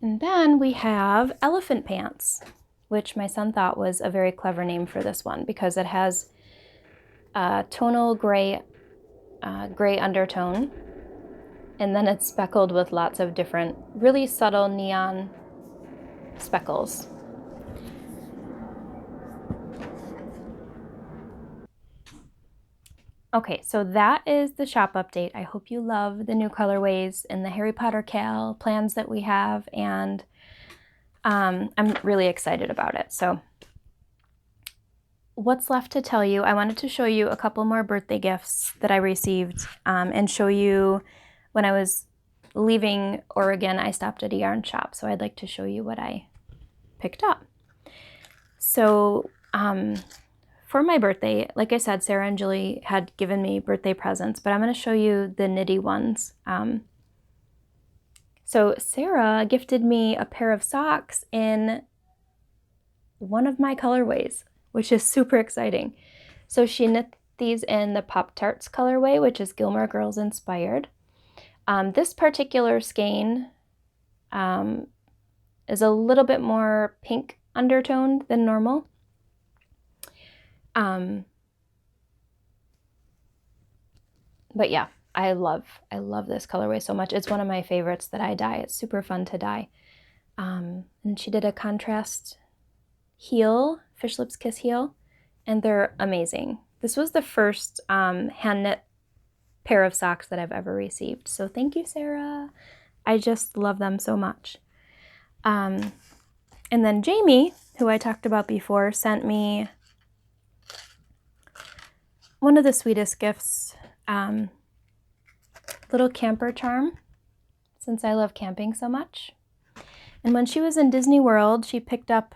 then we have Elephant Pants, which my son thought was a very clever name for this one because it has a tonal gray undertone, and then it's speckled with lots of different really subtle neon speckles. Okay, so that is the shop update. I hope you love the new colorways and the Harry Potter KAL plans that we have, and I'm really excited about it. So what's left to tell you? I wanted to show you a couple more birthday gifts that I received and show you when I was leaving Oregon, I stopped at a yarn shop. So I'd like to show you what I picked up. So for my birthday, like I said, Sarah and Julie had given me birthday presents, but I'm going to show you the nitty ones. So Sarah gifted me a pair of socks in one of my colorways, which is super exciting. So she knit these in the Pop-Tarts colorway, which is Gilmore Girls inspired. This particular skein is a little bit more pink undertoned than normal. But yeah, I love this colorway so much. It's one of my favorites that I dye. It's super fun to dye. And she did a contrast heel, Fish Lips Kiss heel, and they're amazing. This was the first hand knit pair of socks that I've ever received. So thank you, Sarah. I just love them so much. And then Jamie, who I talked about before, sent me one of the sweetest gifts, little camper charm, since I love camping so much. And when she was in Disney World, she picked up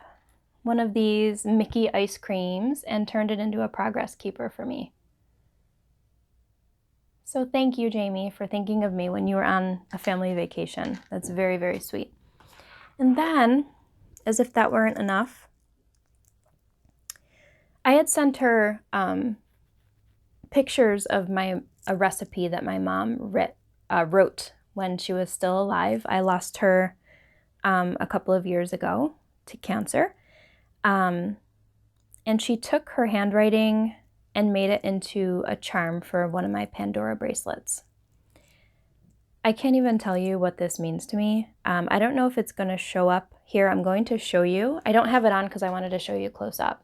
one of these Mickey ice creams and turned it into a progress keeper for me. So thank you, Jamie, for thinking of me when you were on a family vacation. That's very, very sweet. And then, as if that weren't enough, I had sent her pictures of a recipe that my mom wrote when she was still alive. I lost her a couple of years ago to cancer. And she took her handwriting and made it into a charm for one of my Pandora bracelets. I can't even tell you what this means to me. I don't know if it's going to show up here. I'm going to show you. I don't have it on because I wanted to show you close up.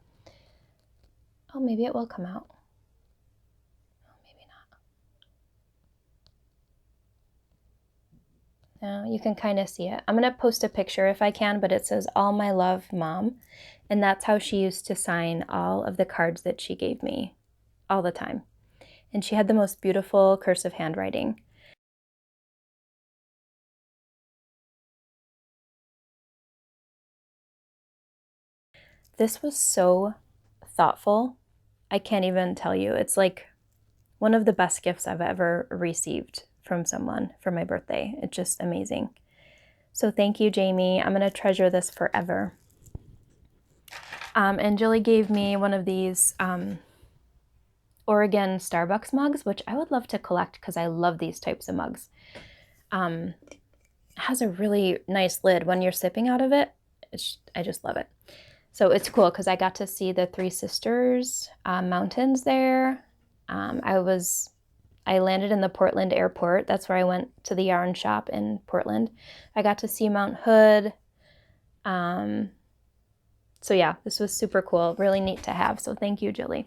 Oh, maybe it will come out. Oh, maybe not. No, you can kind of see it. I'm going to post a picture if I can, but it says, "All my love, Mom." And that's how she used to sign all of the cards that she gave me all the time. And she had the most beautiful cursive handwriting. This was so thoughtful. I can't even tell you. It's like one of the best gifts I've ever received from someone for my birthday. It's just amazing. So thank you, Jamie. I'm going to treasure this forever. And Jilly gave me one of these Oregon Starbucks mugs, which I would love to collect because I love these types of mugs. It has a really nice lid. When you're sipping out of it, I just love it. So it's cool because I got to see the Three Sisters mountains there. I landed in the Portland airport. That's where I went to the yarn shop in Portland. I got to see Mount Hood. So yeah, this was super cool. Really neat to have. So thank you, Jilly.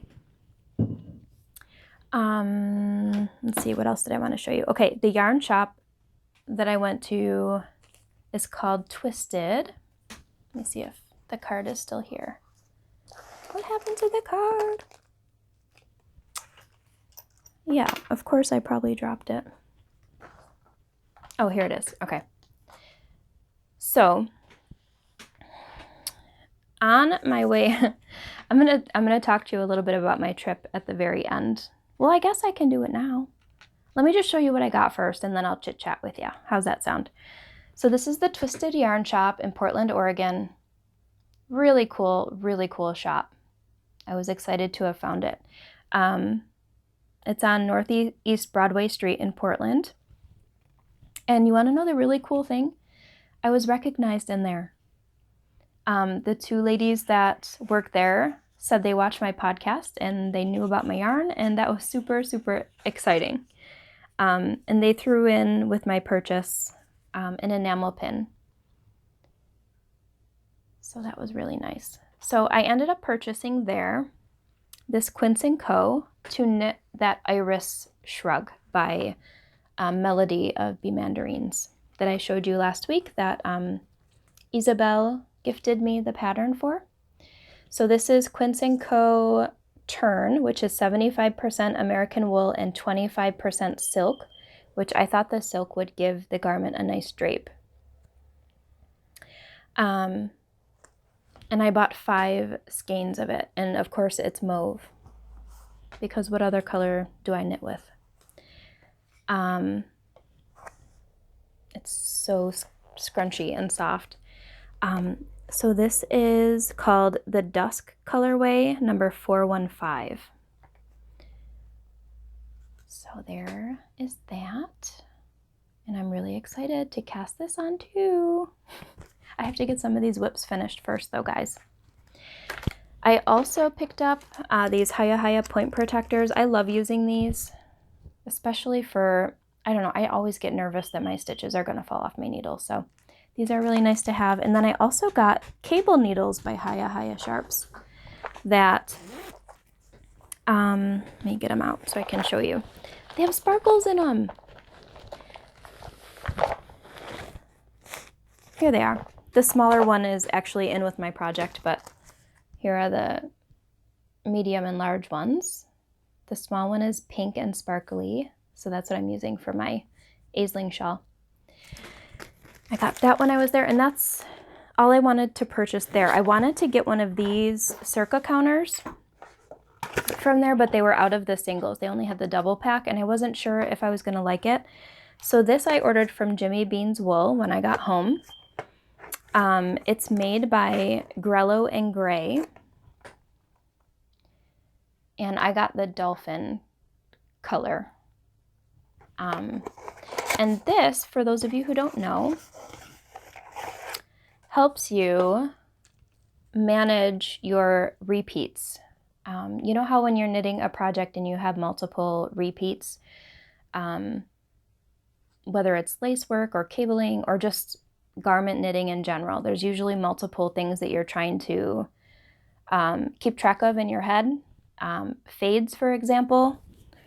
Let's see, what else did I want to show you? Okay, the yarn shop that I went to is called Twisted. Let me see if the card is still here. What happened to the card? Yeah, of course I probably dropped it. Oh, here it is. Okay. So, on my way, I'm gonna talk to you a little bit about my trip at the very end. Well, I guess I can do it now. Let me just show you what I got first, and then I'll chit chat with you. How's that sound? So this is the Twisted Yarn Shop in Portland, Oregon. Really cool shop. I was excited to have found it. It's on Northeast Broadway Street in Portland. And you want to know the really cool thing? I was recognized in there. The two ladies that work there said they watched my podcast and they knew about my yarn, and that was super, super exciting. And they threw in with my purchase an enamel pin. So that was really nice. So I ended up purchasing there this Quince & Co. to knit that Iris Shrug by Melody of Bee Mandarins that I showed you last week that Isabel gifted me the pattern for. So this is Quince & Co. Turn, which is 75% American wool and 25% silk, which I thought the silk would give the garment a nice drape. And I bought 5 skeins of it, and of course it's mauve, because what other color do I knit with? It's so scrunchy and soft. So this is called the Dusk colorway, number 415. So there is that. And I'm really excited to cast this on too. I have to get some of these whips finished first though, guys. I also picked up these Hiya point protectors. I love using these, especially for, I don't know, I always get nervous that my stitches are gonna fall off my needle. So these are really nice to have. And then I also got cable needles by Hiya Sharps that, let me get them out so I can show you. They have sparkles in them. Here they are. The smaller one is actually in with my project, but here are the medium and large ones. The small one is pink and sparkly, so that's what I'm using for my Aisling shawl. I got that when I was there, and that's all I wanted to purchase there. I wanted to get one of these Circa counters from there, but they were out of the singles. They only had the double pack, and I wasn't sure if I was going to like it. So this I ordered from Jimmy Bean's Wool when I got home. It's made by Grello and Gray, and I got the dolphin color. And this, for those of you who don't know, helps you manage your repeats. You know how when you're knitting a project and you have multiple repeats, whether it's lace work or cabling or just garment knitting in general, there's usually multiple things that you're trying to keep track of in your head. Fades, for example,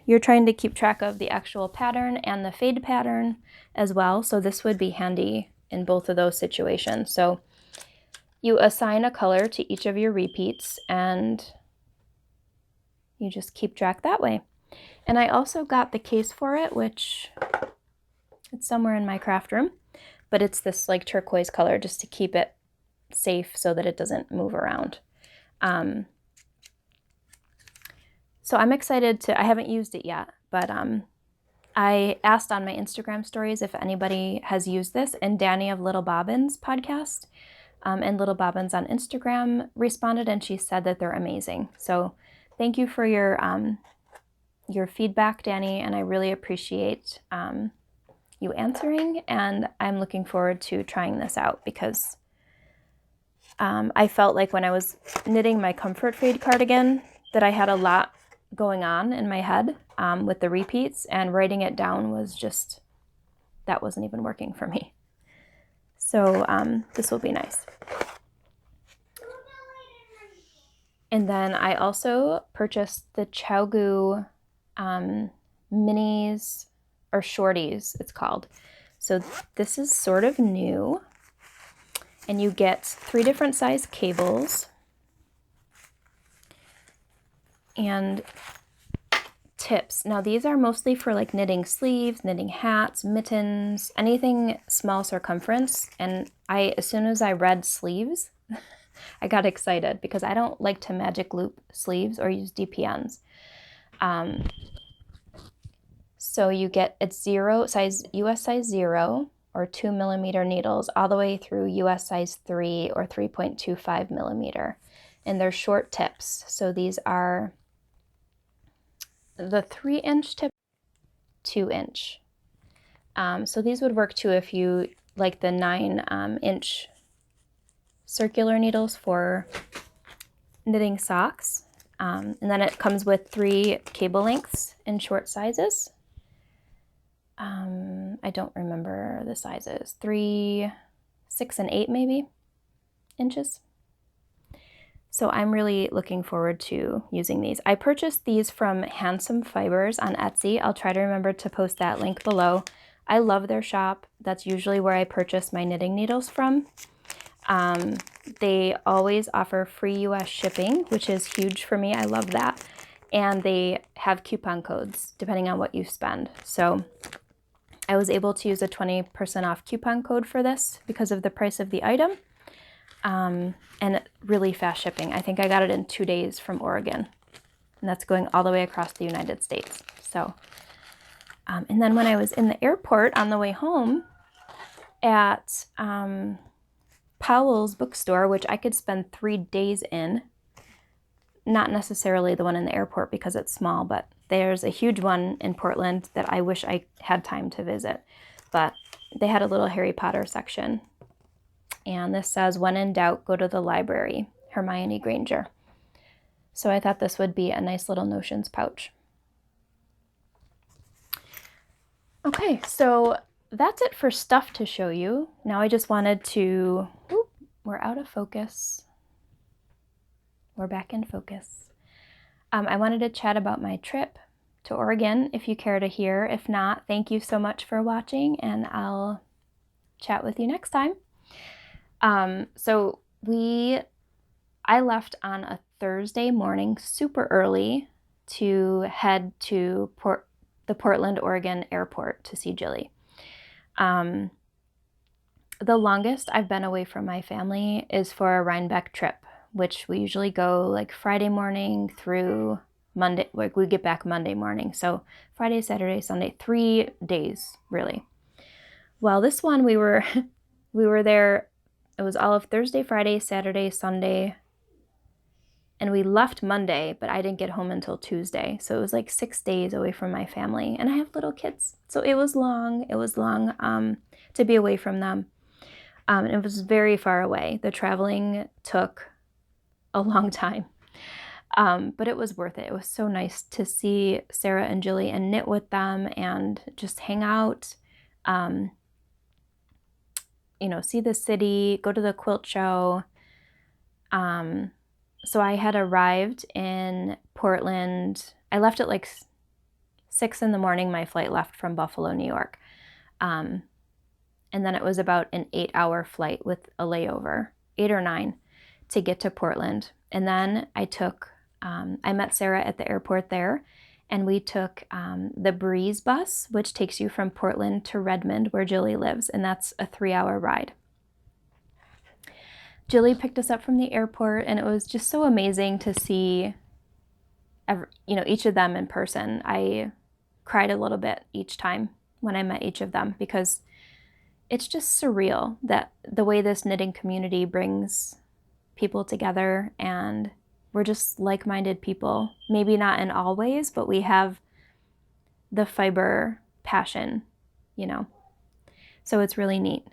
you're trying to keep track of the actual pattern and the fade pattern as well. So this would be handy in both of those situations. So you assign a color to each of your repeats and you just keep track that way. And I also got the case for it, which it's somewhere in my craft room, but it's this like turquoise color just to keep it safe so that it doesn't move around. So I'm excited to, I haven't used it yet, but I asked on my Instagram stories if anybody has used this, and Danny of Little Bobbins podcast and Little Bobbins on Instagram responded, and she said that they're amazing. So thank you for your feedback, Danny, and I really appreciate you answering, and I'm looking forward to trying this out because I felt like when I was knitting my Comfort Fade cardigan that I had a lot going on in my head with the repeats, and writing it down was just, that wasn't even working for me. So this will be nice. And then I also purchased the ChiaoGoo minis, or Shorties it's called. So this is sort of new, and you get 3 different size cables and tips. Now these are mostly for like knitting sleeves, knitting hats, mittens, anything small circumference. And as soon as I read sleeves, I got excited because I don't like to magic loop sleeves or use DPNs. So you get, it's US size 0 or 2 millimeter needles all the way through US size 3 or 3.25 millimeter. And they're short tips. So these are the 3-inch tip, 2-inch. So these would work too if you like the 9-inch circular needles for knitting socks. And then it comes with 3 cable lengths in short sizes. I don't remember the sizes. 3, 6, and 8 maybe inches. So I'm really looking forward to using these. I purchased these from Handsome Fibers on Etsy. I'll try to remember to post that link below. I love their shop. That's usually where I purchase my knitting needles from. They always offer free US shipping, which is huge for me. I love that. And they have coupon codes depending on what you spend. So I was able to use a 20% off coupon code for this because of the price of the item. And really fast shipping. I think I got it in 2 days from Oregon, and that's going all the way across the United States. So, and then when I was in the airport on the way home, at Powell's bookstore, which I could spend 3 days in. Not necessarily the one in the airport because it's small, but there's a huge one in Portland that I wish I had time to visit. But they had a little Harry Potter section. And this says, when in doubt, go to the library, Hermione Granger. So I thought this would be a nice little notions pouch. Okay, so that's it for stuff to show you. Now I just wanted to, we're out of focus. We're back in focus. I wanted to chat about my trip to Oregon, if you care to hear. If not, thank you so much for watching, and I'll chat with you next time. I left on a Thursday morning super early to head to the Portland, Oregon airport to see Jilly. The longest I've been away from my family is for a Rhinebeck trip, which we usually go like Friday morning through Monday. Like we get back Monday morning. So Friday, Saturday, Sunday, 3 days really. Well, this one we were there. It was all of Thursday, Friday, Saturday, Sunday, and we left Monday, but I didn't get home until Tuesday. So it was like 6 days away from my family, and I have little kids. So it was long. It was long to be away from them. And it was very far away. The traveling took a long time, but it was worth it. It was so nice to see Sarah and Jilly and knit with them and just hang out, see the city, go to the quilt show. So I had arrived in Portland. I left at like 6 in the morning. My flight left from Buffalo, New York. And then it was about an 8-hour flight with a layover, 8 or 9, to get to Portland. And then I met Sarah at the airport there, and we took the Breeze bus, which takes you from Portland to Redmond, where Jilly lives, and that's a 3-hour ride. Jilly picked us up from the airport, and it was just so amazing to see each of them in person. I cried a little bit each time when I met each of them, because it's just surreal that the way this knitting community brings people together, and we're just like-minded people. Maybe not in all ways, but we have the fiber passion, So it's really neat.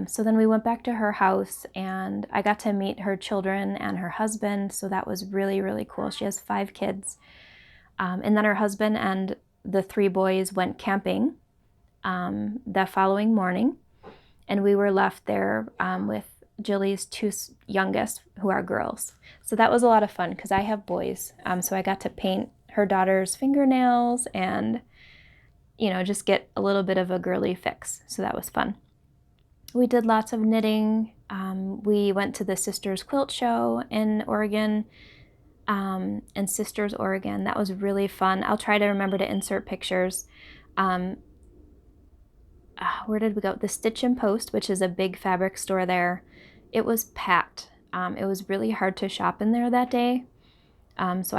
So then we went back to her house, and I got to meet her children and her husband, so that was really, really cool. She has 5 kids. And then her husband and the 3 boys went camping the following morning, and we were left there with Jilly's 2 youngest, who are girls. So that was a lot of fun because I have boys. So I got to paint her daughter's fingernails and, just get a little bit of a girly fix. So that was fun. We did lots of knitting. We went to the Sisters Quilt Show in Oregon, and Sisters, Oregon. That was really fun. I'll try to remember to insert pictures. Where did we go? The Stitch and Post, which is a big fabric store there. It was packed. It was really hard to shop in there that day. So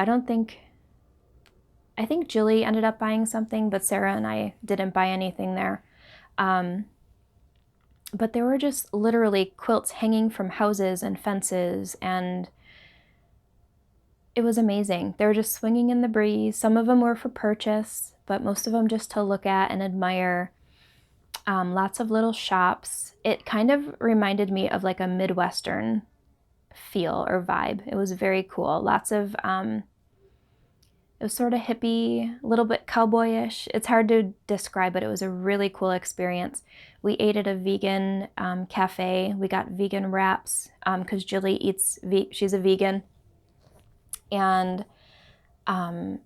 I think Jilly ended up buying something, but Sarah and I didn't buy anything there. But there were just literally quilts hanging from houses and fences, and it was amazing. They were just swinging in the breeze. Some of them were for purchase, but most of them just to look at and admire. Lots of little shops. It kind of reminded me of like a Midwestern feel or vibe. It was very cool. Lots of, it was sort of hippie, a little bit cowboyish. It's hard to describe, but it was a really cool experience. We ate at a vegan cafe. We got vegan wraps because Jilly she's a vegan. And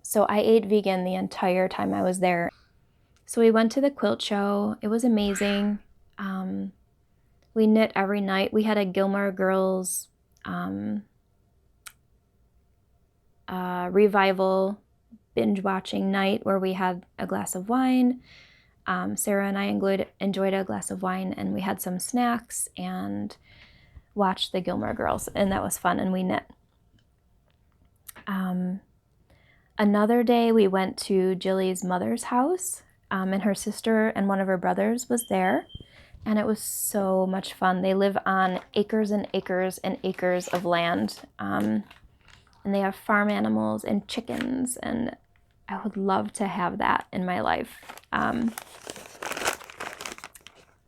so I ate vegan the entire time I was there. So we went to the quilt show. It was amazing. We knit every night. We had a Gilmore Girls revival binge watching night where we had a glass of wine. Sarah and I enjoyed a glass of wine, and we had some snacks and watched the Gilmore Girls, and that was fun, and we knit. Another day we went to Jilly's mother's house, and her sister and one of her brothers was there. and it was so much fun. They live on acres and acres and acres of land, and they have farm animals and chickens, and I would love to have that in my life.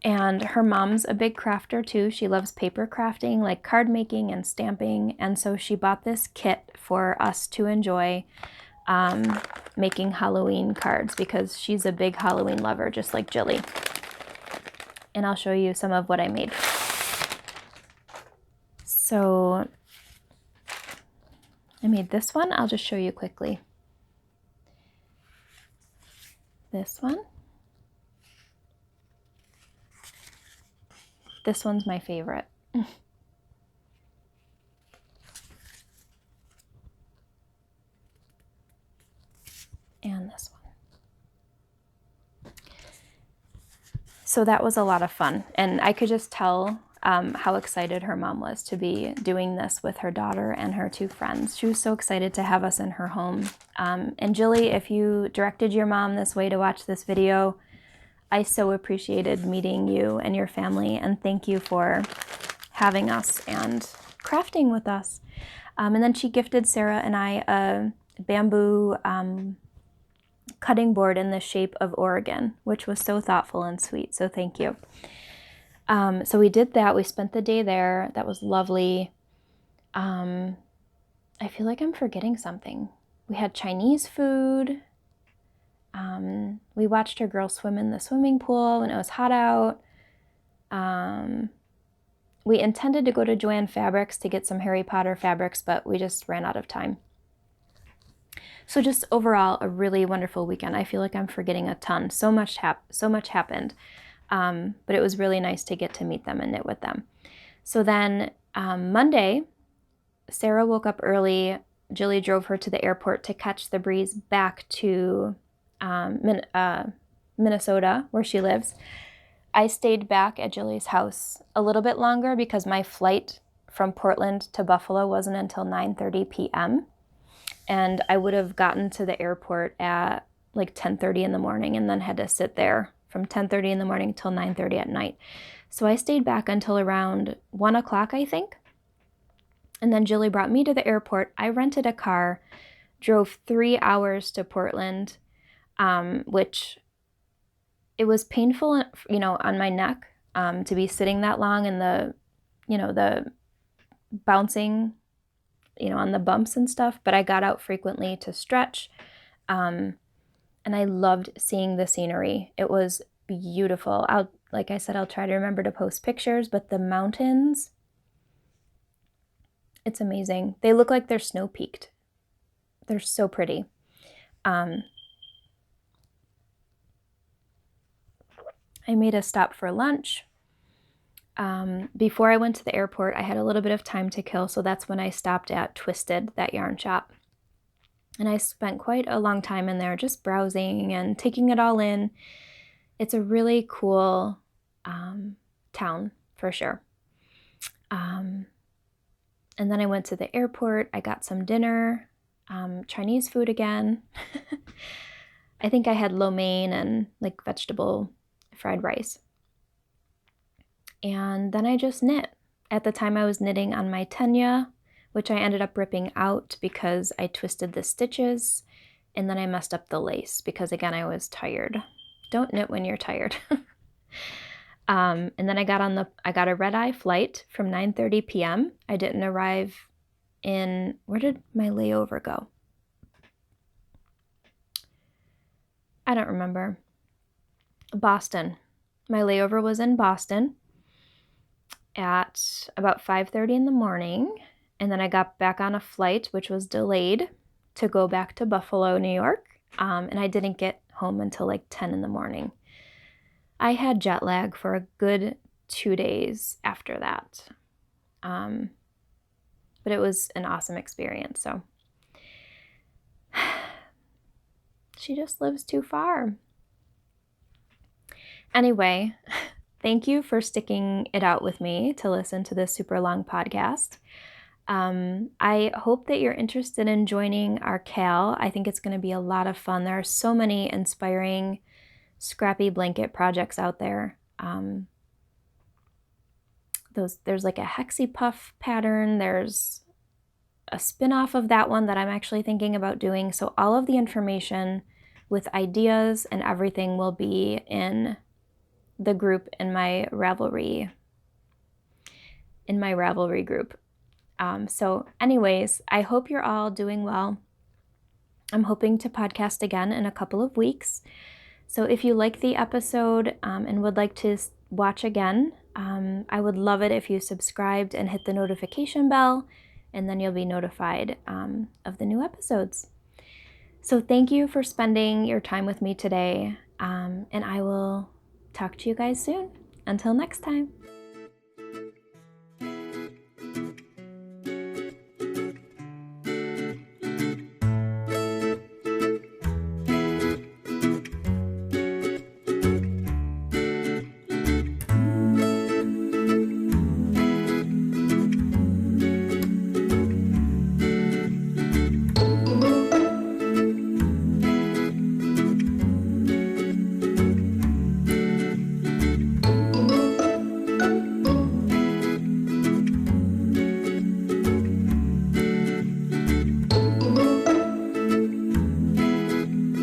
And her mom's a big crafter too. She loves paper crafting, like card making and stamping, and so she bought this kit for us to enjoy making Halloween cards, because she's a big Halloween lover, just like Jilly. And I'll show you some of what I made. So I made this one. I'll just show you quickly. This one. This one's my favorite. And this one. So that was a lot of fun, and I could just tell how excited her mom was to be doing this with her daughter and her two friends. She was so excited to have us in her home. And Jilly, if you directed your mom this way to watch this video, I so appreciated meeting you and your family, and thank you for having us and crafting with us. And then she gifted Sarah and I a bamboo cutting board in the shape of Oregon, which was so thoughtful and sweet, so thank you. So we did that. We spent the day there. That was lovely. I feel like I'm forgetting something. We had Chinese food. We watched her girls swim in the swimming pool when it was hot out. We intended to go to Joann Fabrics to get some Harry Potter fabrics, but we just ran out of time. So just overall, a really wonderful weekend. I feel like I'm forgetting a ton. So much happened. But it was really nice to get to meet them and knit with them. So then Monday, Sarah woke up early. Jilly drove her to the airport to catch the breeze back to Minnesota, where she lives. I stayed back at Jilly's house a little bit longer because my flight from Portland to Buffalo wasn't until 9:30 p.m. And I would have gotten to the airport at like 10:30 in the morning and then had to sit there from 10:30 in the morning till 9:30 at night. So I stayed back until around 1 o'clock, I think. And then Jilly brought me to the airport. I rented a car, drove 3 hours to Portland, which it was painful, on my neck to be sitting that long and the bouncing, on the bumps and stuff. But I got out frequently to stretch. And I loved seeing the scenery. It was beautiful. Like I said, I'll try to remember to post pictures, but the mountains, it's amazing. They look like they're snow-peaked. They're so pretty. I made a stop for lunch. Before I went to the airport, I had a little bit of time to kill, so that's when I stopped at Twisted, that yarn shop. And I spent quite a long time in there just browsing and taking it all in. It's a really cool town, for sure. And then I went to the airport. I got some dinner, Chinese food again. I think I had lo mein and like vegetable fried rice. And then I just knit. At the time I was knitting on my Tenya, which I ended up ripping out because I twisted the stitches and then I messed up the lace because, again, I was tired. Don't knit when you're tired. And then I got a red-eye flight from 9:30 p.m. I didn't arrive in, where did my layover go? I don't remember. Boston. My layover was in Boston at about 5:30 in the morning. And then I got back on a flight, which was delayed, to go back to Buffalo, New York. And I didn't get home until like 10 in the morning. I had jet lag for a good 2 days after that. But it was an awesome experience. So she just lives too far. Anyway, thank you for sticking it out with me to listen to this super long podcast. I hope that you're interested in joining our KAL. I think it's going to be a lot of fun. There are so many inspiring scrappy blanket projects out there. there's like a hexie puff pattern. There's a spin-off of that one that I'm actually thinking about doing. So all of the information with ideas and everything will be in the group in my Ravelry group. So anyways, I hope you're all doing well. I'm hoping to podcast again in a couple of weeks. So if you like the episode and would like to watch again, I would love it if you subscribed and hit the notification bell, and then you'll be notified of the new episodes. So thank you for spending your time with me today, and I will talk to you guys soon. Until next time.